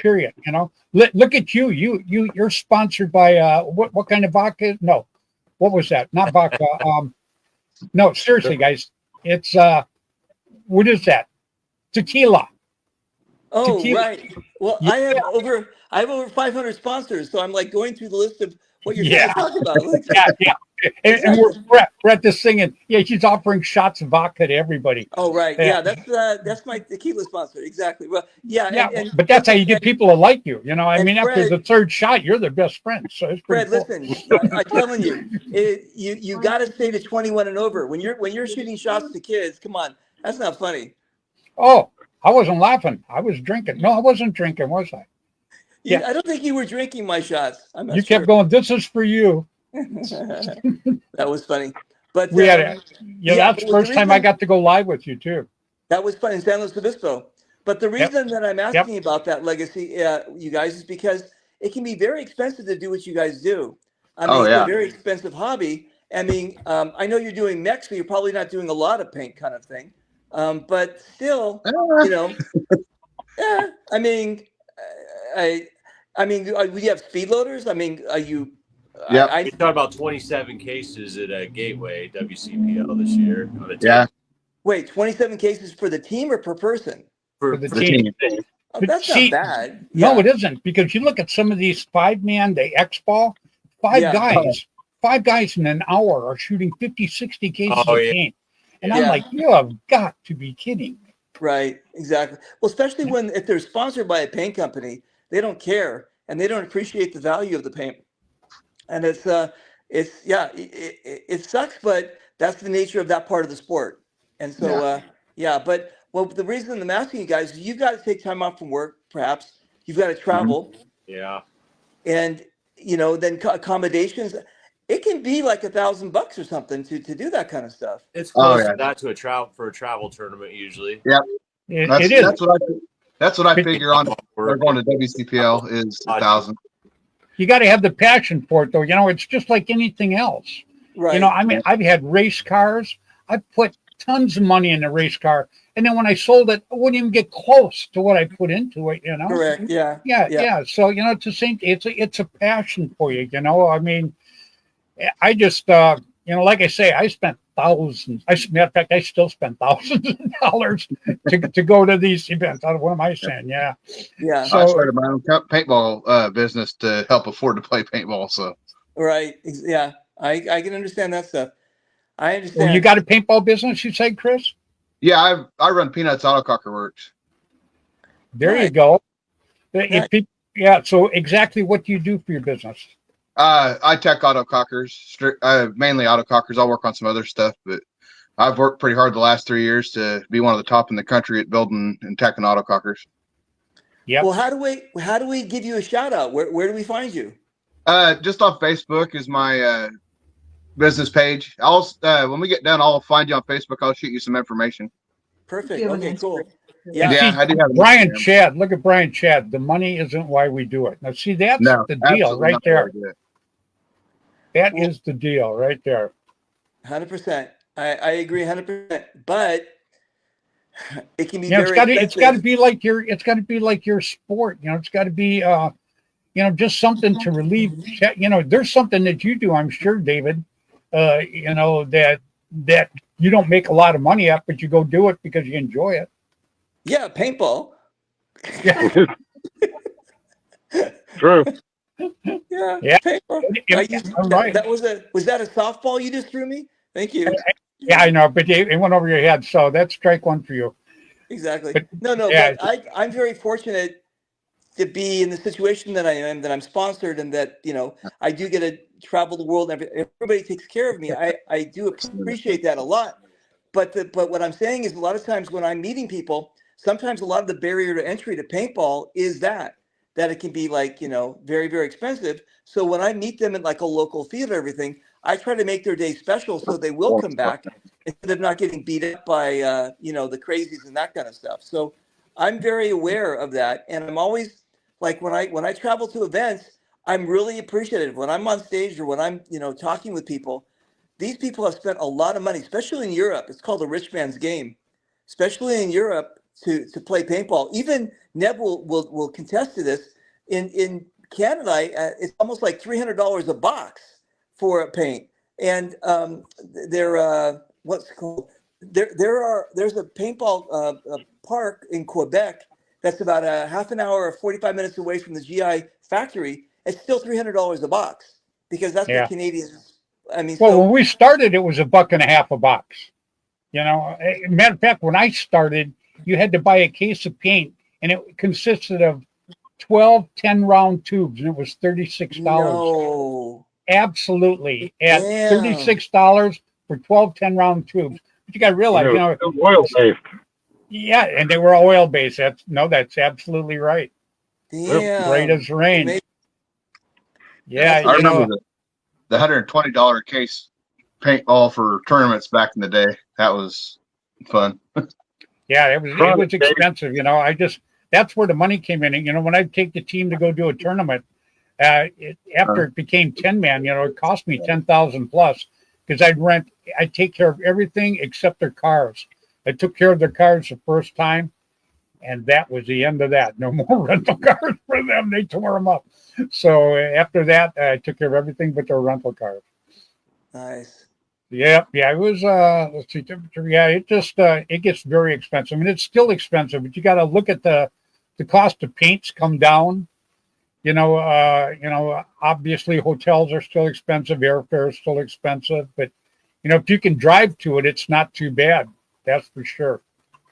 Period. You know, look at you. You're sponsored by what kind of vodka? No, what was that? Not vodka. No, seriously, guys, it's what is that? Tequila. Oh, Tequila. right. Well, Yeah, I have over 500 sponsors, so I'm like going through the list of what you're trying yeah, to talk about. yeah, yeah. And Exactly. we're at this thing, and yeah, she's offering shots of vodka to everybody. Oh, right. Yeah, Yeah, that's my tequila sponsor. Exactly. Well, yeah, yeah, and but that's how listen, you get people to like you. You know, I and mean, after the third shot, you're their best friend. So it's pretty Fred, cool. listen, I'm telling you, you got to stay to 21 and over. When you're shooting shots to kids, come on, that's not funny. Oh, I wasn't laughing. I was drinking. No, I wasn't drinking, was I? Yeah, I don't think you were drinking my shots. I'm not you kept sure. going. This is for you. That was funny. But We had a, yeah. yeah, That's but the the first time I reason got to go live with you too. that was fun in San Luis Obispo. But the Yep, reason that I'm yep. asking about that legacy, you guys, is because it can be very expensive to do what you guys do. I Oh mean, it's a yeah. very expensive hobby. I mean, I know you're doing mech, so you're probably not doing a lot of paint kind of thing. But still, Eh, you know, yeah. I mean, I, I mean, do you have speed loaders? I mean, are you? Yep. I We talked about 27 cases at a Gateway WCPL this year on a 10 Yeah. wait, 27 cases for the team or per person? For for the For the team. team. Oh, But that's not see, bad. no, it Yeah, isn't because you look at some of these 5-man, the X ball, yeah, five guys in an hour are shooting 50, 60 cases Oh of yeah, paint. And I'm yeah. yeah. like, you have got to be kidding. Right, exactly. Well, especially when if they're sponsored by a paint company, they don't care and they don't appreciate the value of the paint. And it's yeah, it sucks, but that's the nature of that part of the sport. And so Yeah. yeah, but well, the reason I'm asking you guys is you've got to take time off from work, perhaps you've got to Mhm. travel, Yeah. and then accommodations. It can be like $1,000 or something to do that kind of stuff. It's Oh close yeah. to that to a travel tournament usually. Yep. It is. That's what I But figure on. They're Work going to WCPL is and 1,000. you got to have the passion for it, though. You know, it's just like anything else. You know, Right. I mean, I've had race cars. I put tons of money in the race car. And then when I sold it, I wouldn't even get close to what I put into it, you know? Correct. Yeah. Yeah, Yeah. yeah. So, you know, it's the same. It's a passion for you, you know? I mean, I just, you know, like I say, I spent thousands. Matter of fact, I still spend thousands of dollars to go to these events. What am I saying? Yeah. Yeah. I So, started my own paintball business to help afford to play paintball. So Right. Yeah. I can understand that stuff. I well, you understand. got a paintball business, you say, Chris? yeah, I run Peanuts Autococker Works. There you Nice. go. Nice. If people, yeah. So, exactly what do you do for your business? I tech autocockers, mainly autocockers. I'll work on some other stuff, but I've worked pretty hard the last 3 years to be one of the top in the country at building and teching autocockers. Yep. Well, how do we give you a shout out? Where do we find you? Just off Facebook is my business page. I'll when we get done, I'll find you on Facebook. I'll shoot you some information. Perfect. Okay, cool. And Yeah. see, Yeah, I do have an Brian Instagram. Chad, look at Brian Chad. The money isn't why we do it. Now, see, that's No, the deal absolutely right not there. what I did. That Well, is the deal right there. 100%. I agree 100%. But it can be You know, very it's got to expensive. be like your sport. You know, it's got to be you know, just something to relieve. You know, there's something that you do, I'm sure, David. You know that you don't make a lot of money at, but you go do it because you enjoy it. Yeah, paintball. Yeah, True. Yeah, yeah, paintball. I'm right. That was that a softball you just threw me? Thank you. Yeah, I know, but it went over your head, so that's strike one for you. Exactly. But No, yeah, but I'm very fortunate to be in the situation that I am, that I'm sponsored, and that I do get to travel the world. And everybody takes care of me. I do appreciate that a lot. But what I'm saying is, a lot of times when I'm meeting people, sometimes a lot of the barrier to entry to paintball is that it can be like very, very expensive. So when I meet them at like a local theater, everything, I try to make their day special so they will come back instead of not getting beat up by the crazies and that kind of stuff. So I'm very aware of that, and I'm always like when I travel to events, I'm really appreciative when I'm on stage or when I'm talking with people. These people have spent a lot of money, especially in Europe. It's called a rich man's game, especially in Europe to play paintball. Even Neb will contest to this. In Canada, it's almost like $300 a box for a paint. And there, what's it called? There's a paintball park in Quebec that's about a half an hour or 45 minutes away from the GI factory, it's still $300 a box because that's what Yeah. Canadians. I mean, Well, so when we started, it was $1.50 a box. You know, matter of fact, when I started, you had to buy a case of paint, and it consisted of 12 10-round tubes, and it was $36. no, Absolutely, at damn, $36 for 12 10-round tubes. But you got to realize, you know, oil based. yeah, and they were oil based. That's absolutely right. damn. Straight as rain. Amazing. Yeah, That's I you know, remember the $120 case paintball for tournaments back in the day. That was fun. yeah, it was expensive. You know, that's where the money came in. And, you know, when I'd take the team to go do a tournament, after it became 10-man, you know, it cost me 10,000 plus because I'd take care of everything except their cars. I took care of their cars the first time, and that was the end of that. No more rental cars for them. They tore them up. So after that, I took care of everything but their rental cars. Nice. Yeah, it was. Let's see, temperature. Yeah, it just it gets very expensive. I mean, it's still expensive, but you got to look at the cost of paints come down. You know, obviously hotels are still expensive, airfare is still expensive, but you know, if you can drive to it, it's not too bad. That's for sure.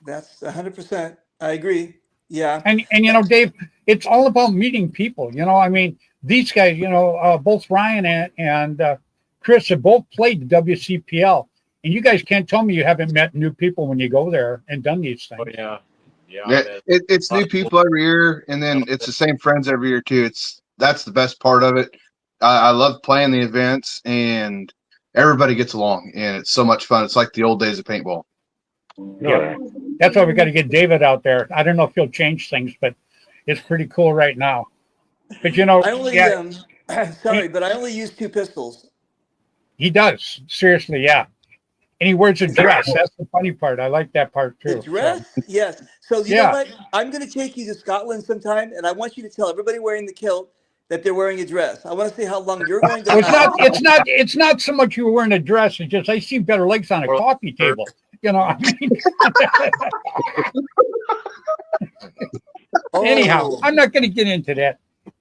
That's 100%. I agree. Yeah. And you know, Dave, it's all about meeting people. You know, I mean, these guys, you know, both Ryan and Chris have both played the WCPL, and you guys can't tell me you haven't met new people when you go there and done these things. Oh yeah. Yeah, it's new people every year, and then it's the same friends every year too. That's the best part of it. I love playing the events, and everybody gets along, and it's so much fun. It's like the old days of paintball. Yeah, that's why we got to get David out there. I don't know if he'll change things, but it's pretty cool right now. But you know, I only yeah, sorry, but I only use 2 pistols. he does. Seriously, yeah. And he wears a dress. That's the funny part. I like that part too. The dress? So, Yes. So you yeah. know what? I'm going to take you to Scotland sometime, and I want you to tell everybody wearing the kilt that they're wearing a dress. I want to see how long you're going to Well, last. it's not so much you were wearing a dress. It's just I see better legs on a coffee table. You know, I mean. Anyhow, Oh, I'm not going to get into that.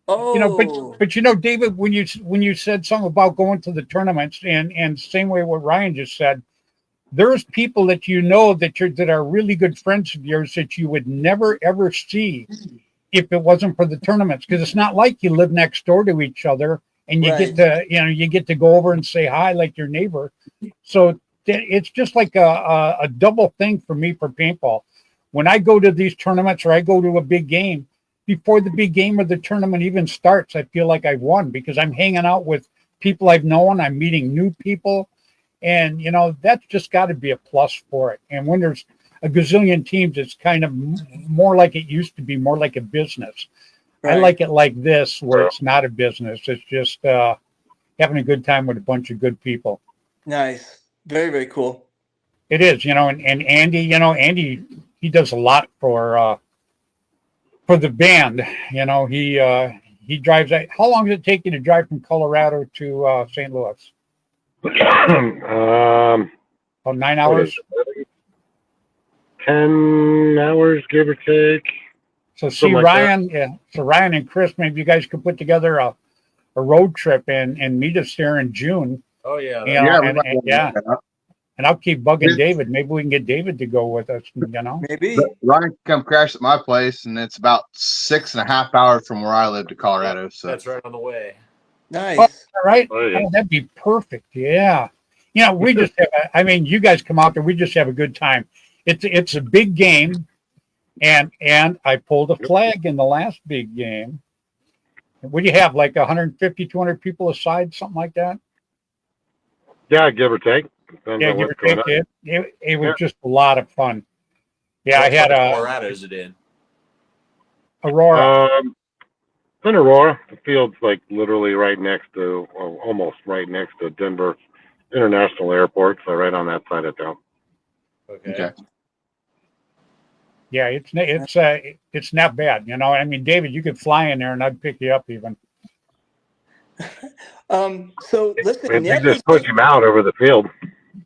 You know, but you know, David, when you said something about going to the tournaments, and same way what Ryan just said, there's people that you know that are really good friends of yours that you would never ever see if it wasn't for the tournaments, because it's not like you live next door to each other and you right. get to go over and say hi like your neighbor. So it's just like a double thing for me for paintball. When I go to these tournaments or I go to a big game, before the big game or the tournament even starts, I feel like I've won because I'm hanging out with people I've known. I'm meeting new people. And, you know, that's just got to be a plus for it. And when there's a gazillion teams, it's kind of more like it used to be, more like a business. Right. I like it like this, where it's not a business. It's just having a good time with a bunch of good people. Nice. Very, very cool. It is, you know, and Andy, you know, he does a lot for the band. You know, he drives. How long does it take you to drive from Colorado to St. Louis? About 9 hours. 10 hours, give or take. So see, like Ryan, yeah. So Ryan and Chris, maybe you guys could put together a road trip and meet us there in June. Oh yeah. You know, Yeah, and I'll keep bugging David. Maybe we can get David to go with us. You know, Maybe. Ryan can come crash at my place, and it's about 6.5 hours from where I live to Colorado. So That's right on the way. Nice. all right? Oh, yeah. Oh, that'd be perfect. Yeah. You know, we just have. I mean, you guys come out there. We just have a good time. It's a big game, and I pulled a flag in the last big game. What do you have? Like 150, 200 people aside, something like that? Yeah, give or take. Depends Yeah, on give what's or going take. on. It was just a lot of fun. Yeah, I had Colorado is it in? Aurora. It's in Aurora. The field's like literally right next to, or almost right next to Denver International Airport, so right on that side of town. Okay. Yeah, it's not bad. You know, I mean, David, you could fly in there and I'd pick you up even. So listen, They Ned just push him out over the field.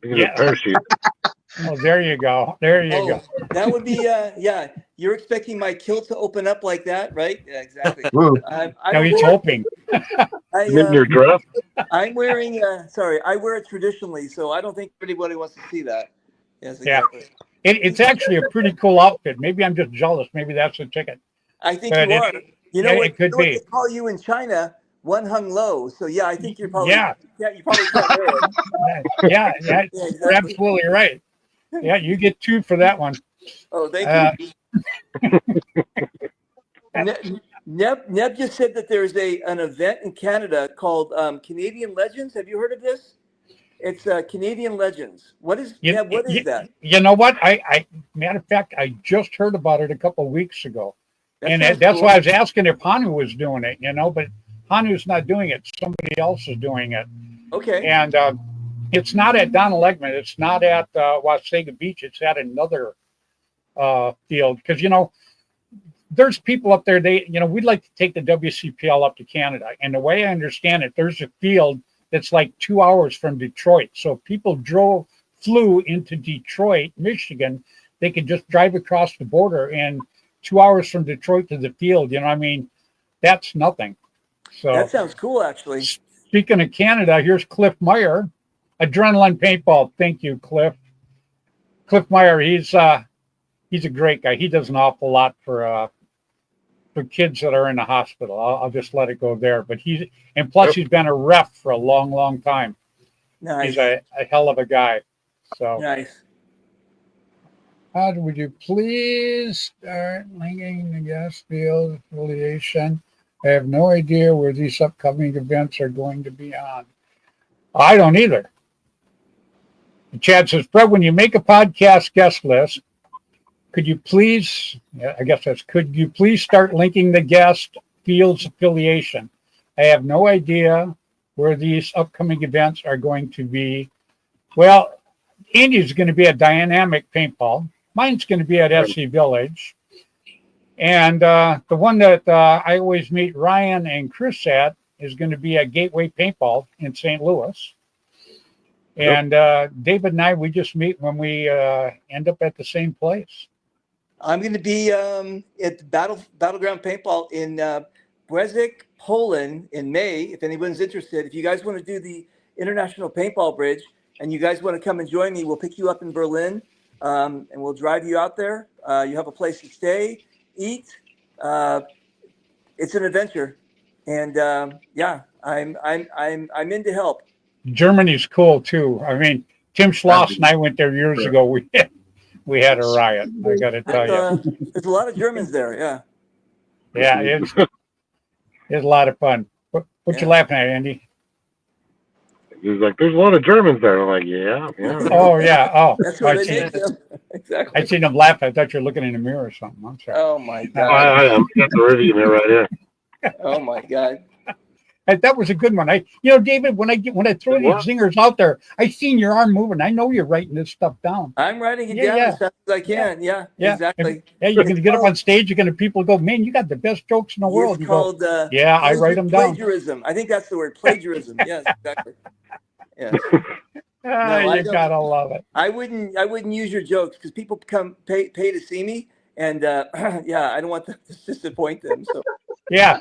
You can Yeah. just parachute. Oh, there you go. There you go. that would be yeah. you're expecting my kilt to open up like that, right? Yeah, exactly. Woo. I No, don't he's wear, hoping. I, In your dress? I'm wearing, sorry, I wear it traditionally, so I don't think anybody wants to see that. Yes, Yeah. exactly. It's actually a pretty cool outfit. Maybe I'm just jealous. Maybe that's the ticket. I think But you are. You know yeah, what? it could You know what be. they call you in China? One hung low. So yeah, I think you're probably Yeah. you probably can't wear it. Yeah, Yeah, you're exactly. absolutely right. Yeah, you get 2 for that one. Oh, thank Uh, you. Neb just said that there's an event in Canada called Canadian Legends. Have you heard of this? It's Canadian Legends. you, What is you, that? you know what? Matter of fact, I just heard about it a couple of weeks ago. That And sounds that's cool. why I was asking if Hanu was doing it, but Hanu's not doing it. Somebody else is doing it. Okay. And it's not at Donald Eggman. It's not at Wasaga Beach. It's at another field. Because, there's people up there, we'd like to take the WCPL up to Canada. And the way I understand it, there's a field that's like 2 hours from Detroit. So if people flew into Detroit, Michigan, they could just drive across the border, and 2 hours from Detroit to the field, that's nothing. So That sounds cool, actually. speaking of Canada, here's Cliff Meyer, Adrenaline Paintball. Thank you, Cliff. Cliff Meyer, he's a great guy. He does an awful lot for kids that are in the hospital. I'll just let it go there. But he's been a ref for a long, long time. Nice. He's a hell of a guy. So Nice. would you please start linking the guest field affiliation? I have no idea where these upcoming events are going to be on. I don't either. Chad says, Fred, when you make a podcast guest list, could you please start linking the guest field's affiliation? I have no idea where these upcoming events are going to be. Well, Andy's going to be at Dynamic Paintball. Mine's going to be at SC Village. And the one that I always meet Ryan and Chris at is going to be at Gateway Paintball in St. Louis. And David and I, we just meet when we end up at the same place. I'm going to be at Battleground Paintball in Brzezik, Poland in May. If anyone's interested, if you guys want to do the International Paintball Bridge and you guys want to come and join me, we'll pick you up in Berlin and we'll drive you out there. You have a place to stay, eat. It's an adventure, and I'm in to help. Germany's cool too. I mean, Tim Schloss and I went there years ago. We had a riot. I got to tell you. There's a lot of Germans there. Yeah. Yeah, it's a lot of fun. What you laughing at, Andy? He's like, there's a lot of Germans there. I'm like, yeah. Oh yeah. Oh, That's what they make them. Exactly. I seen them laugh. I thought you're looking in the mirror or something. I'm sorry. Oh my God. I am. Got the review mirror right here. Oh my God. That was a good one. David, when I throw these zingers out there, I seen your arm moving. I know you're writing this stuff down. I'm writing it down as fast as I can. Yeah, exactly. Yeah, you're going to get up on stage. You're going to people go, man, you got the best jokes in the world. It's called I write them down. Plagiarism. I think that's the word, plagiarism. Yes, exactly. Yeah. You gotta love it. I wouldn't use your jokes because people pay to see me, and I don't want to disappoint them. So yeah.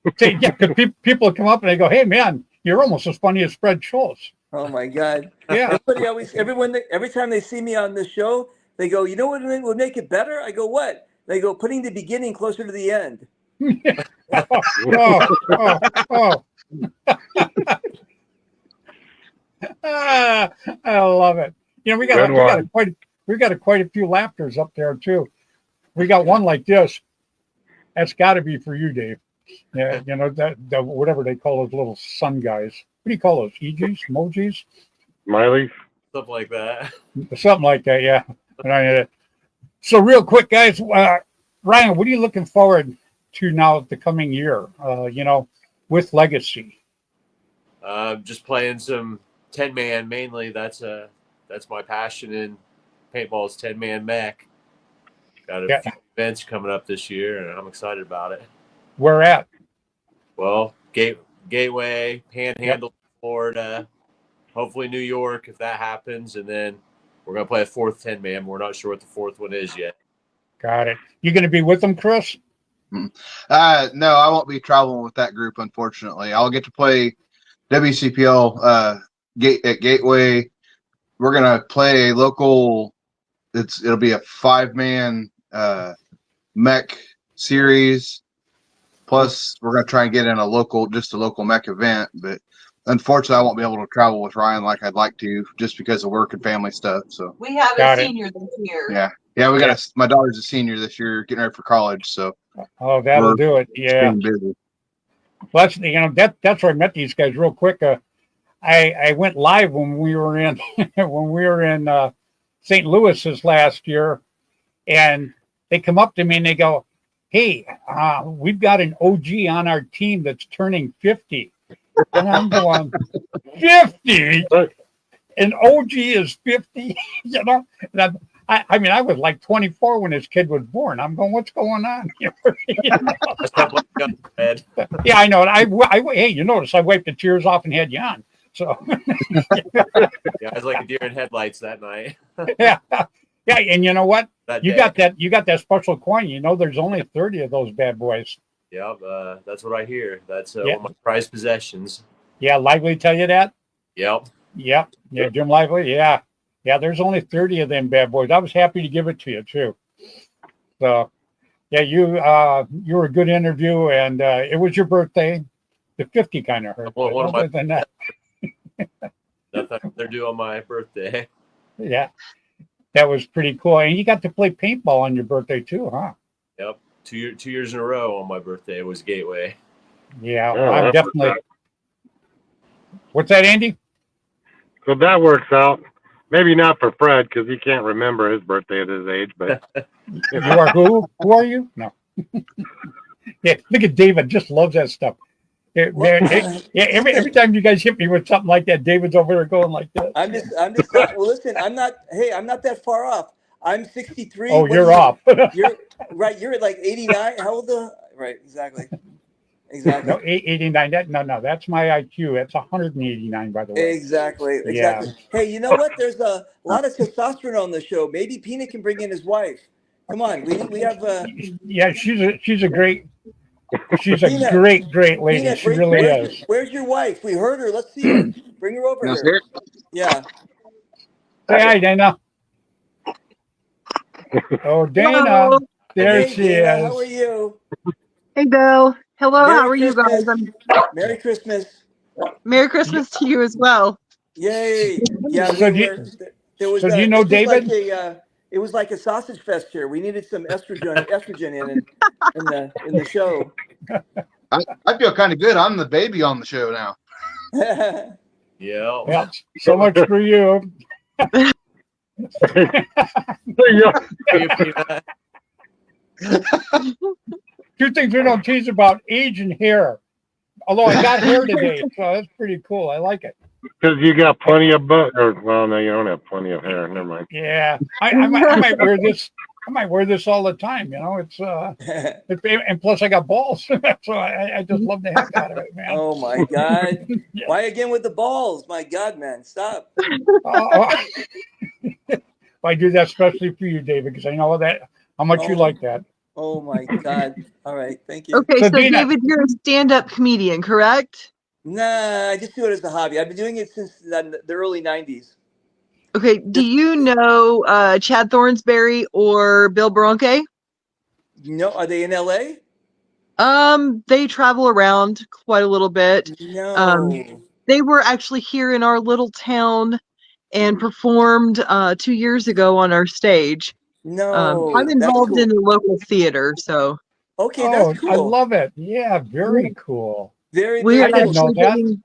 Because people come up and they go, "Hey, man, you're almost as funny as Fred Schultz." Oh my God! Yeah. Every time they see me on this show, they go, "You know what would make it better?" I go, "What?" They go, "Putting the beginning closer to the end." I love it. We got quite a few laughters up there too. We got one like this. That's got to be for you, Dave. Yeah, that whatever they call those little sun guys. What do you call those? EGs, emojis, Smileys, Something like that. something like that. Yeah. So real quick, guys, Ryan, what are you looking forward to now the coming year? With Legacy. Just playing some 10-man mainly. That's my passion in paintball is 10-man mech. Got a few events coming up this year, and I'm excited about it. Where at? Well, Gateway, Panhandle, Florida, hopefully New York if that happens, and then we're gonna play a fourth 10-man. We're not sure what the fourth one is yet. Got it. You going to be with them, Chris? No, I won't be traveling with that group, unfortunately. I'll get to play WCPL at Gateway. We're gonna play a local. It'll be a 5-man mech series. Plus, we're gonna try and get in a local mech event. But unfortunately, I won't be able to travel with Ryan like I'd like to, just because of work and family stuff. So we have Got a it. senior this year. yeah, we got my daughter's a senior this year, getting ready for college. So Oh, that'll do it. Yeah. staying busy. Well, that's where I met these guys real quick. I went live when we were in St. Louis this last year, and they come up to me and they go, "Hey, we've got an OG on our team that's turning 50," and I'm going, 50? An OG is 50? You know? And I mean, I was like 24 when this kid was born. I'm going, what's going on here? You know? Yeah, I know. Hey, you notice I wiped the tears off and had you on. So Yeah, I was like a deer in headlights that night. yeah, and you know what? You day. got that special coin. You know, there's only 30 of those bad boys. Yep, that's what I hear. That's one of my prized possessions. Yeah, Lively tell you that? Yep. Yeah, Jim Lively. Yeah, there's only 30 of them bad boys. I was happy to give it to you too. So, yeah, you were a good interview, and it was your birthday. The 50 kind of hurt. One of my than that. Nothing they're due on my birthday. Yeah, that was pretty cool. And you got to play paintball on your birthday too, huh? Yep, 2 years in a row on my birthday was Gateway. Yeah, I'm definitely. What's that, Andy? So that works out. Maybe not for Fred because he can't remember his birthday at his age. But You are who? Who are you? No. Yeah, look at David. Just loves that stuff. Yeah, every time you guys hit me with something like that, David's over there going like that. I'm just. Well, listen, I'm not that far off. I'm 63. Oh, you're off. You're right. You're at like 89. How old? Right. Exactly. No, 89. No, that's my IQ. That's 189, by the way. Exactly. Yeah. Hey, you know what? There's a lot of testosterone on the show. Maybe Peanut can bring in his wife. Come on, we have. Yeah, she's a great. She's a Peanut, great lady. Peanut, she really is. Where's your wife? We heard her. Let's see her. Bring her over here. Yeah. Say hi, Dana. Oh, Dana. Hello. There Hey, she Dana, is. How are you? Hey, Bill. Hello. Merry How are you guys? Christmas. Merry Christmas. Merry Christmas to you as well. Yay. Yeah. So There was. do you know David? It was like a sausage fest here. We needed some estrogen in the show. I feel kind of good. I'm the baby on the show now. Yeah. Yeah. So much for you. Two things we don't tease about: age and hair. Although I got hair today, so that's pretty cool. I like it. because you got plenty of well, no, you don't have plenty of hair. Never mind. Yeah, I might wear this. I might wear this all the time. You know, it's and plus I got balls, so I just love the heck out of it, man. Oh my God! Yeah. Why again with the balls? My God, man, stop! I do that especially for you, David, because I know that how much you like that. Oh my God! All right, thank you. Okay, So so Dina- David, you're a stand-up comedian, correct? Nah, I just do it as a hobby. I've been doing it since the early '90s. Okay, do you know Chad Thornsberry or Bill Bronque? No, are they in LA? They travel around quite a little bit. No. They were actually here in our little town and performed 2 years ago on our stage. No. I'm involved That's in the local theater, so cool. Okay, Oh, that's cool. I love it. Yeah, very cool. Very, we're very didn't know cool.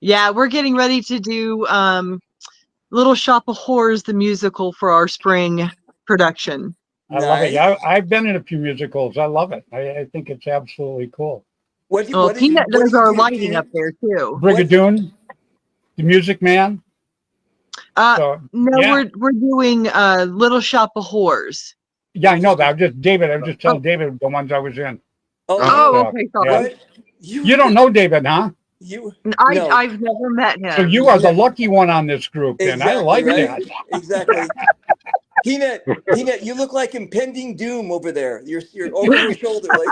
that. we're getting ready to do Little Shop of Horrors, the musical, for our spring production. I love it. Nice. Yeah, I've been in a few musicals. I love it. I think it's absolutely cool. What do you, Well, what do you, Peanut what does do you our do? lighting up there too. Brigadoon, the Music Man. So, No, yeah. we're doing Little Shop of Horrors. Yeah, I know that. I was just telling David the ones I was in. Oh, Oh, Yeah. okay, sorry. what? You don't know David, huh? You. No. I've never met him. So you are the lucky one on this group, and I like right? that. Exactly. Peanut, Peanut, you look like impending doom over there. You're over your shoulder, like.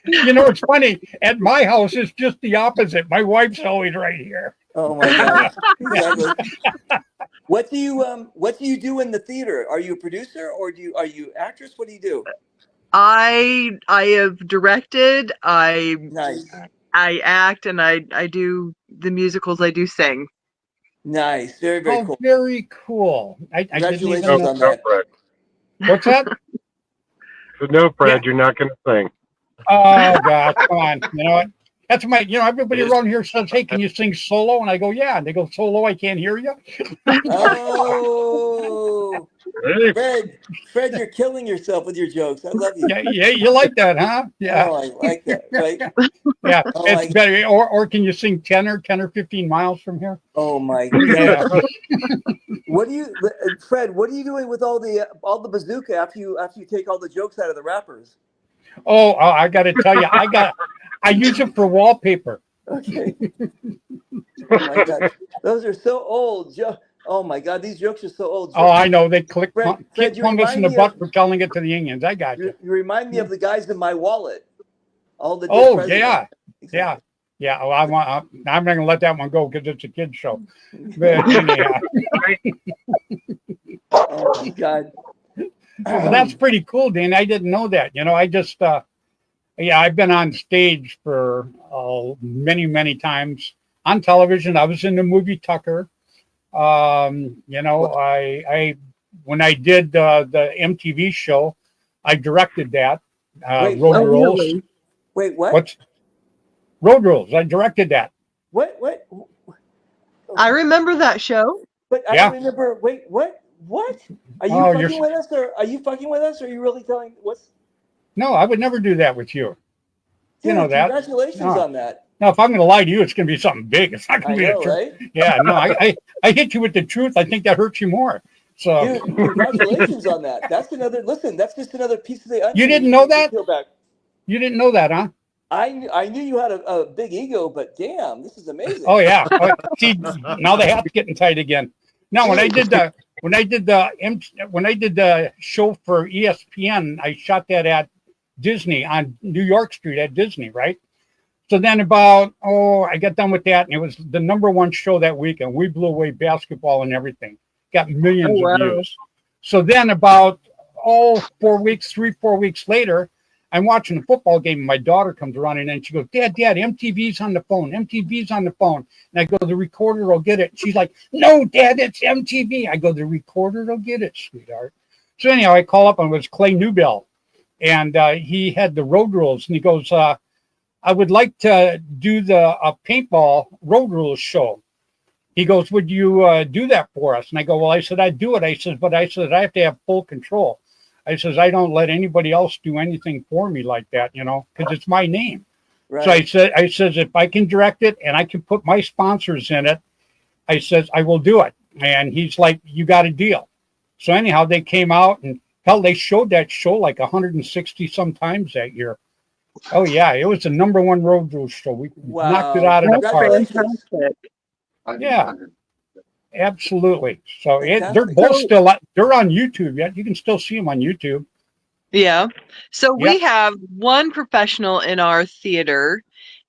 You know, it's funny. At my house, it's just the opposite. My wife's always right here. Oh my God! Exactly. What do you do in the theater? Are you a producer or are you actress? What do you do? I have directed. Nice, I act, and I do the musicals. I do sing. nice, very very Oh, cool. very cool. I didn't even Congratulations know. on that. Fred. What's that? So no, Fred, Yeah. you're not going to sing. Oh God, come on. You know what? That's my. You know, everybody around here says, "Hey, can you sing solo?" And I go, "Yeah." And they go, "Solo? I can't hear you." Oh, Hey, Fred, you're killing yourself with your jokes. I love you. Yeah, yeah, you like that, huh? Yeah, Oh, I like that. Right? yeah. Oh It's my, better. Or can you sing 10 or 15 miles from here? oh my Yeah. God. What do you, Fred? What are you doing with all the bazooka after you take all the jokes out of the wrappers? Oh, I got to tell you, I use it for wallpaper. Okay. Oh my God, those are so old. Oh my God, these jokes are so old. Oh, I know. They kick Fred, you Columbus in remind the me butt of for telling it to the Indians. I got you. you remind me of the guys in my wallet. All the dead Oh, presidents. yeah. Exactly. Yeah. Well, I'm not going to let that one go because it's a kid's show. But anyhow, Oh my God. well, that's pretty cool, Dean. I didn't know that. You know, I just, yeah, I've been on stage for many, many times on television. I was in the movie Tucker. You know, I when I did the MTV show, I directed that. Wait, Road what? Rules. Really? Wait, what? What's Road Rules? I directed that. What? I remember that show. But I Yeah. don't remember. Wait, what? What? Are you Oh, fucking with us, or are you fucking with us? Or are you really telling what's? No, I would never do that with you. Dude, You know that. congratulations No. on that. Now, if I'm going to lie to you, it's going to be something big. It's not going I to be the know, truth. right? Yeah, no, I hit you with the truth. I think that hurts you more. So Dude, congratulations on that. That's another. Listen, that's just another piece of the onion. you didn't we know need to that? peel back. You didn't know that, huh? I knew you had a big ego, but damn, this is amazing. Oh yeah. Oh, see, now the hat's getting tight again. Now when I did the show for ESPN, I shot that at Disney on New York Street at Disney, right? So then I got done with that, and it was the #1 show that week, and we blew away basketball and everything. Got millions Oh, of wow. views. So then about 4 weeks later, I'm watching a football game, and my daughter comes running in, and she goes, Dad, MTV's on the phone. MTV's on the phone. And I go, the recorder will get it. She's like, no, Dad, it's MTV. I go, the recorder will get it, sweetheart. So anyhow, I call up, and it was Clay Newbell, and he had the Road Rules, and he goes, I would like to do the paintball Road Rules show. He goes, would you do that for us? And I go, well, I said, I'd do it. I said, I have to have full control. I says, I don't let anybody else do anything for me like that, you know, because it's my name. Right. So I says, if I can direct it and I can put my sponsors in it, I says, I will do it. And he's like, you got a deal. So anyhow, they came out and hell, they showed that show like 160 some times that year. Oh yeah, it was the #1 road rules show. We knocked it out of the park. Congratulations. Yeah, absolutely. So they're Fantastic. both still they're on YouTube yet. You can still see them on YouTube. Yeah. So Yeah. we have one professional in our theater,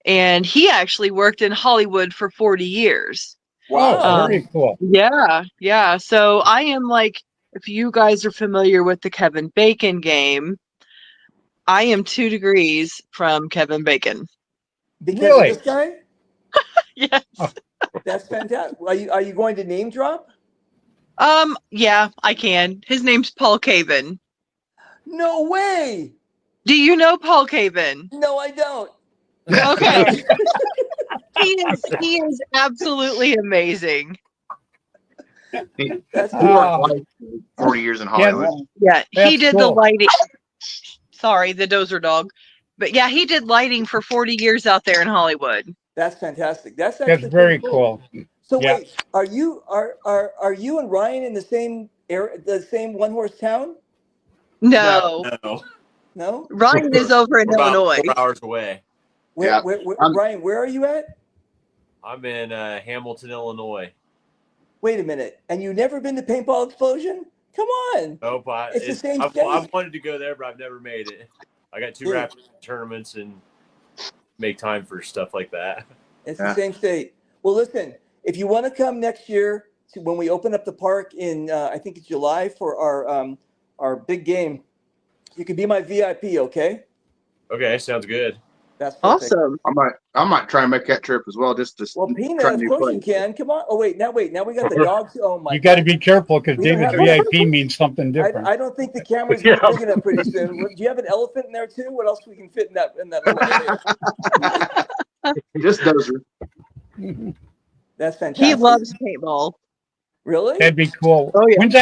and he actually worked in Hollywood for 40 years. Wow. Oh, very cool. Yeah, yeah. So I am like, if you guys are familiar with the Kevin Bacon game, I am 2 degrees from Kevin Bacon. Because Really? of this guy? Yes. Oh. That's fantastic. Are you going to name drop? Yeah, I can. His name's Paul Caven. No way. Do you know Paul Caven? No, I don't. Okay. He is absolutely amazing. That's He cool. worked like 40 years in Hollywood. Yeah, he That's did the cool. lighting. Sorry, the dozer dog. But yeah, he did lighting for 40 years out there in Hollywood. That's fantastic. That's That's actually very pretty cool. cool. So Yeah. wait, are you and Ryan in the same area, the same one horse town? No, No, No. Ryan is over in we're about Illinois. 4 hours away. Where, Yeah. Ryan, where are you at? I'm in Hamilton, Illinois. Wait a minute. And you've never been to Paintball Explosion? Come on. Nope, It's the same I've state. wanted to go there, but I've never made it. I got too Dude. wrapped in tournaments and make time for stuff like that. It's the same state. Well, listen, if you want to come next year to when we open up the park in, I think it's July for our big game, you can be my VIP, okay? Okay, sounds good. That's perfect. Awesome. I might try and make that trip as well, just to Well, try Peanut, of new course you place. can. Come on. Oh, wait. Now we got the dogs. Oh, my You got to God. be careful because We don't David's have- VIP means something different. I don't think the camera's going to be Yeah. big enough pretty soon. Do you have an elephant in there, too? What else we can fit in that little area? Just Dozer. That's fantastic. He loves paintball. Really? That'd be cool. Oh, yeah. When's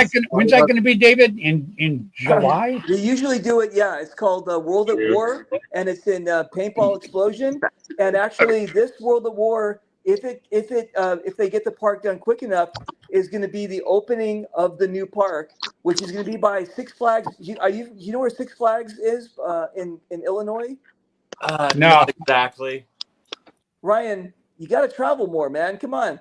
that gonna be, David? In July? They usually do it. Yeah, it's called World at War, and it's in Paintball Explosion. And actually, this World at War, if they get the park done quick enough, is going to be the opening of the new park, which is going to be by Six Flags. You know where Six Flags is in Illinois? No. Not exactly. Ryan, you got to travel more, man. Come on.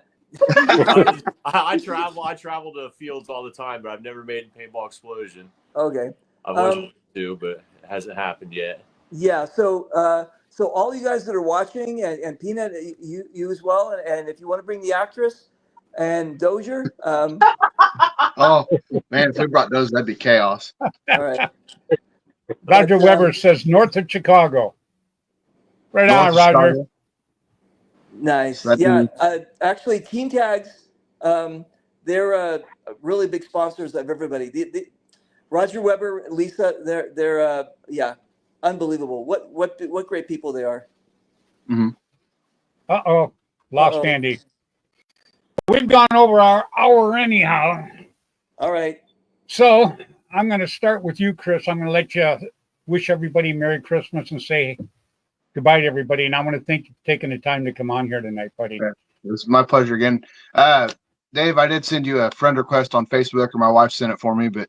I travel to fields all the time, but I've never made a Paintball Explosion. Okay. I've wanted to, but it hasn't happened yet. Yeah. So all you guys that are watching, and Peanut, you as well, and if you want to bring the actress and Dozier, Oh man, if we brought those, that'd be chaos. all right. Roger But, Weber says north of Chicago. Right North on, of Roger. Chicago. Nice. That Yeah. Actually, Team Tags, they're really big sponsors of everybody. The Roger Weber, Lisa, they're unbelievable. What great people they are. Uh-oh. Lost Uh-oh. Andy. We've gone over our hour anyhow. All right. So I'm going to start with you, Chris. I'm going to let you wish everybody Merry Christmas and say goodbye to everybody. And I want to thank you for taking the time to come on here tonight, buddy. Okay. It's my pleasure again. Dave, I did send you a friend request on Facebook, or my wife sent it for me, but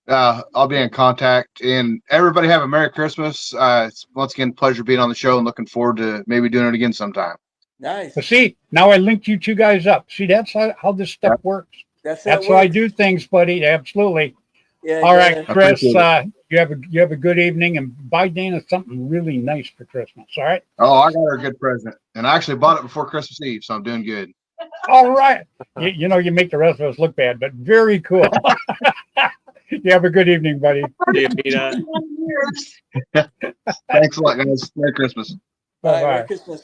I'll be in contact. And everybody have a Merry Christmas. It's once again, pleasure being on the show and looking forward to maybe doing it again sometime. Nice. But see, now I linked you two guys up. See, that's how this stuff works. That's How I do things, buddy. Absolutely. Yeah. All right, Chris, appreciate you have a good evening, and buy Dana something really nice for Christmas. All right. Oh, I got her a good present, and I actually bought it before Christmas Eve, so I'm doing good. All right. You know, you make the rest of us look bad, but very cool. You have a good evening, buddy. See you, Peanut. Thanks a lot, guys. Merry Christmas. Merry Bye-bye. Christmas.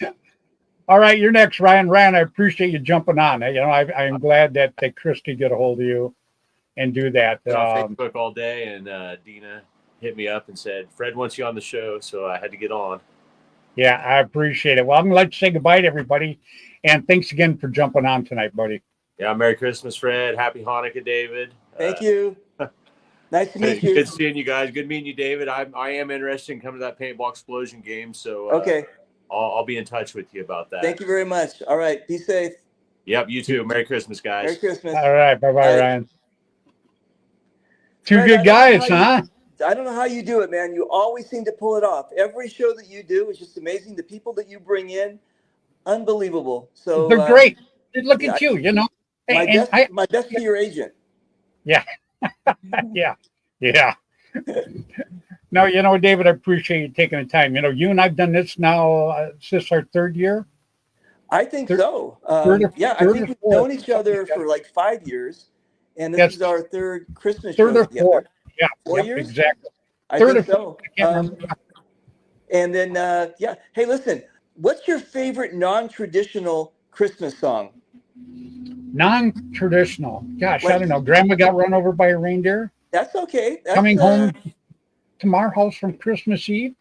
All right, you're next, Ryan. Ryan, I appreciate you jumping on. You know, I am glad that Christy get a hold of you and do that. Been on Facebook all day, and Dina hit me up and said, Fred wants you on the show, so I had to get on. Yeah, I appreciate it. Well, I'm going to let you say goodbye to everybody, and thanks again for jumping on tonight, buddy. Yeah, Merry Christmas, Fred. Happy Hanukkah, David. Thank you. Nice to meet you. Good seeing you guys. Good meeting you, David. I am interested in coming to that Paintball Explosion game, so Okay. I'll be in touch with you about that. Thank you very much. All right. Be safe. Yep, you too. Merry Christmas, guys. Merry Christmas. All right, bye-bye, Bye. Ryan. Two Fred, good guys, huh? I don't know how you do it, man. You always seem to pull it off. Every show that you do is just amazing. The people that you bring in, unbelievable. So They're great. Look at you, you know. My best to your agent. Yeah. Yeah. No, you know, David, I appreciate you taking the time. You know, you and I've done this now. Is this our third year? I think so. I think we've known each other for like 5 years, and this is our third Christmas show or together. fourth. Yeah, 4 years? exactly. I Third think or so. I can't remember. And then, Hey, listen, what's your favorite non-traditional Christmas song? Non-traditional. Gosh, I don't know. Grandma got run over by a reindeer. That's okay. That's, Coming home to our house from Christmas Eve.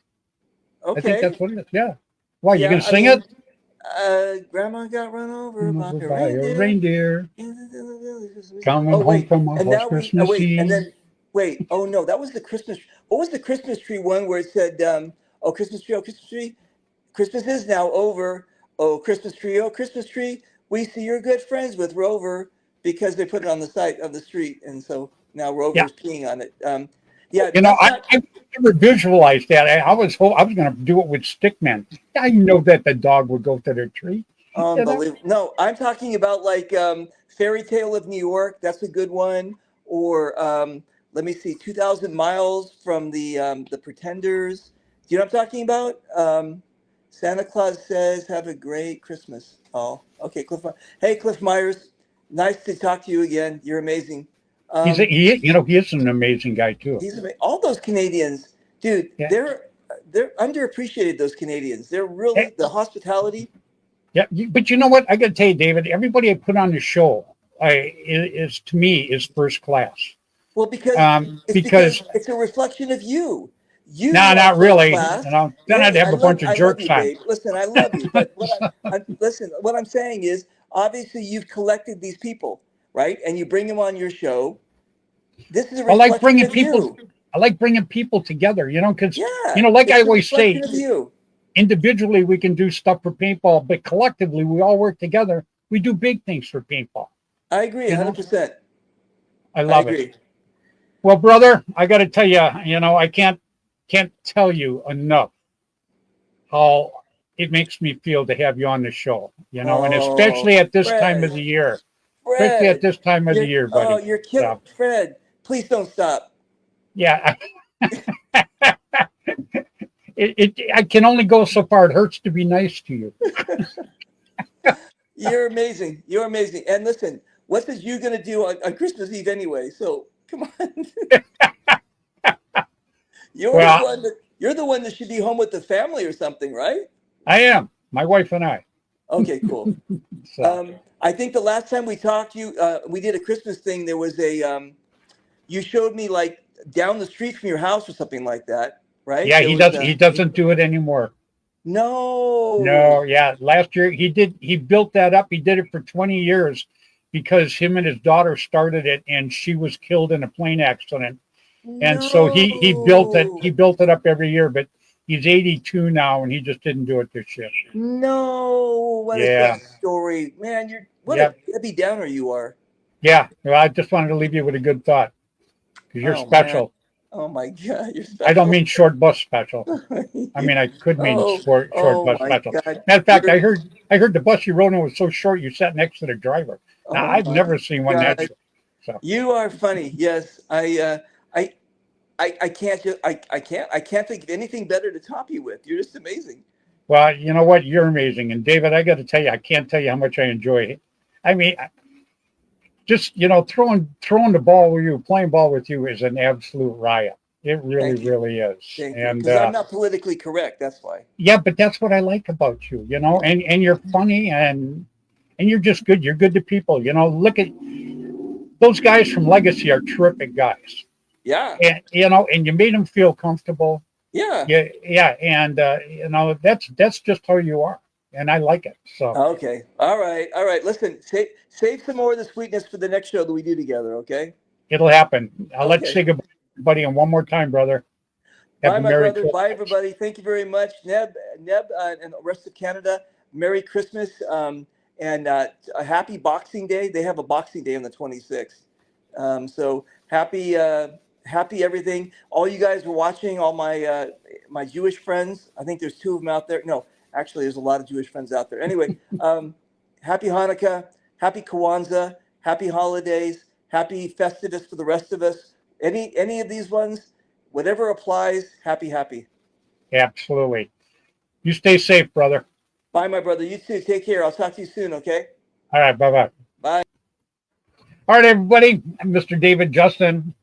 Okay. I think that's what it is. Yeah. Why, you Yeah, gonna sing it? Grandma got run over by A reindeer. Coming Oh, home wait. from our And house now Christmas Eve. and then wait. Oh no, that was the Christmas. What was the Christmas tree one where it said, "Oh Christmas tree, Christmas is now over. Oh Christmas tree, we see you're good friends with Rover," because they put it on the side of the street, and so now Rover's peeing on it. You know, I never visualized that. I was going to do it with stickmen. I know that the dog would go to their tree. You know? Unbelievable. No, I'm talking about like Fairy Tale of New York. That's a good one. Or let me see, 2,000 Miles from the Pretenders. Do you know what I'm talking about? Santa Claus says, "Have a great Christmas." Oh, okay, Cliff. Hey, Cliff Myers, nice to talk to you again. You're amazing. Um, He is an amazing guy too. all those Canadians, dude. Yeah. They're underappreciated. Those Canadians. They're Eh, really the hospitality. Yeah, but you know what? I got to tell you, David. Everybody I put on the show, is to me is first class. Well, because Because it's a reflection of you. no, You are not first really. class. Then I'd Hey, have a bunch of I love jerks you, on. babe. Listen, I love you. But listen, what I'm saying is, obviously, you've collected these people, right? And you bring them on your show. This is a I like reflection bringing of people. you. I like bringing people together. Because Yeah, like I it's a always say, reflection of you. individually we can do stuff for paintball, but collectively we all work together. We do big things for paintball. I agree, You know, 100%. I I love it. agree. Well, brother, I got to tell you, I can't tell you enough how it makes me feel to have you on the show. And Oh, especially at this time of Fred, the year, Fred, buddy. you're killing So Fred. Please don't stop. yeah, I can only go so far. It hurts to be nice to you. You're amazing. You're amazing. And listen, what is you gonna do on Christmas Eve anyway? So come on. Well, You're the one that should be home with the family or something, right? I am my wife and I. Okay, cool. So I think the last time we talked, we did a Christmas thing. There was you showed me like down the street from your house or something like that, right? yeah, There was he doesn't do it anymore. no. No, yeah. Last year he built that up. He did it for 20 years because him and his daughter started it and she was killed in a plane accident. And so he No. built it up every year, but he's 82 now and he just didn't do it this year. No. What a Yeah. sad story. Man, you're what a Yep. Debbie Downer you are. Yeah. Well, I just wanted to leave you with a good thought because you're Oh man. special. Oh my God, you're I don't special. mean short bus special. I mean, I could mean Oh, short oh bus my special. God. Matter of fact, You're, I heard the bus you rode in was so short you sat next to the driver. Now oh I've my never seen one that God. short. So You are funny. Yes. I can't think of anything better to top you with. You're just amazing. well, you know what? You're amazing. And David, I got to tell you, I can't tell you how much I enjoy it. I mean, just throwing the ball with you, playing ball with you is an absolute riot. It really, Thank you. really is. Thank you. And Because I'm not politically correct. That's why. yeah, but that's what I like about you, and you're funny and you're just good. You're good to people. Look at those guys from Legacy are terrific guys. Yeah. And and you made them feel comfortable. Yeah. Yeah, and that's just how you are, and I like it. So Okay. All right. All right. Listen, save some more of the sweetness for the next show that we do together. Okay. it'll happen. I'll let you Okay. say goodbye, buddy, and one more time, brother. Have Bye, a my Merry brother. Christmas. Bye, everybody. Thank you very much, Neb, and the rest of Canada. Merry Christmas, and a happy Boxing Day. They have a Boxing Day on the 26th. So happy everything. All you guys were watching, all my Jewish friends. I think there's two of them out there. No, actually, there's a lot of Jewish friends out there. Anyway, happy Hanukkah, happy Kwanzaa, happy holidays, happy Festivus for the rest of us. Any of these ones. Whatever applies, happy. Absolutely. You stay safe, brother. Bye, my brother. You too. Take care. I'll talk to you soon, okay? All right. Bye-bye. Bye. All right, everybody. Mr. David, Justin,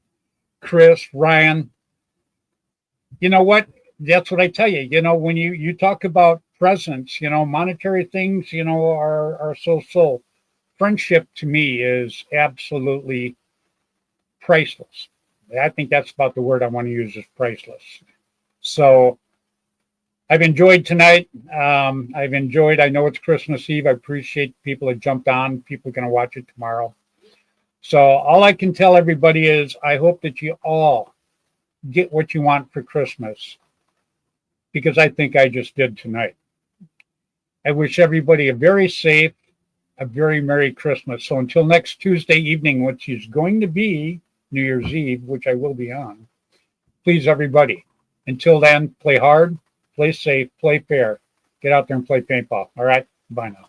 Chris, Ryan. You know what? That's what I tell you. When you talk about presents, monetary things, are so. Friendship to me is absolutely priceless. I think that's about the word I want to use is priceless. So I've enjoyed tonight. I know it's Christmas Eve. I appreciate people that jumped on. People are going to watch it tomorrow. So all I can tell everybody is I hope that you all get what you want for Christmas because I think I just did tonight. I wish everybody a very safe, a very Merry Christmas. So until next Tuesday evening, which is going to be New Year's Eve, which I will be on, please, everybody, until then, play hard, play safe, play fair. Get out there and play paintball. All right? Bye now.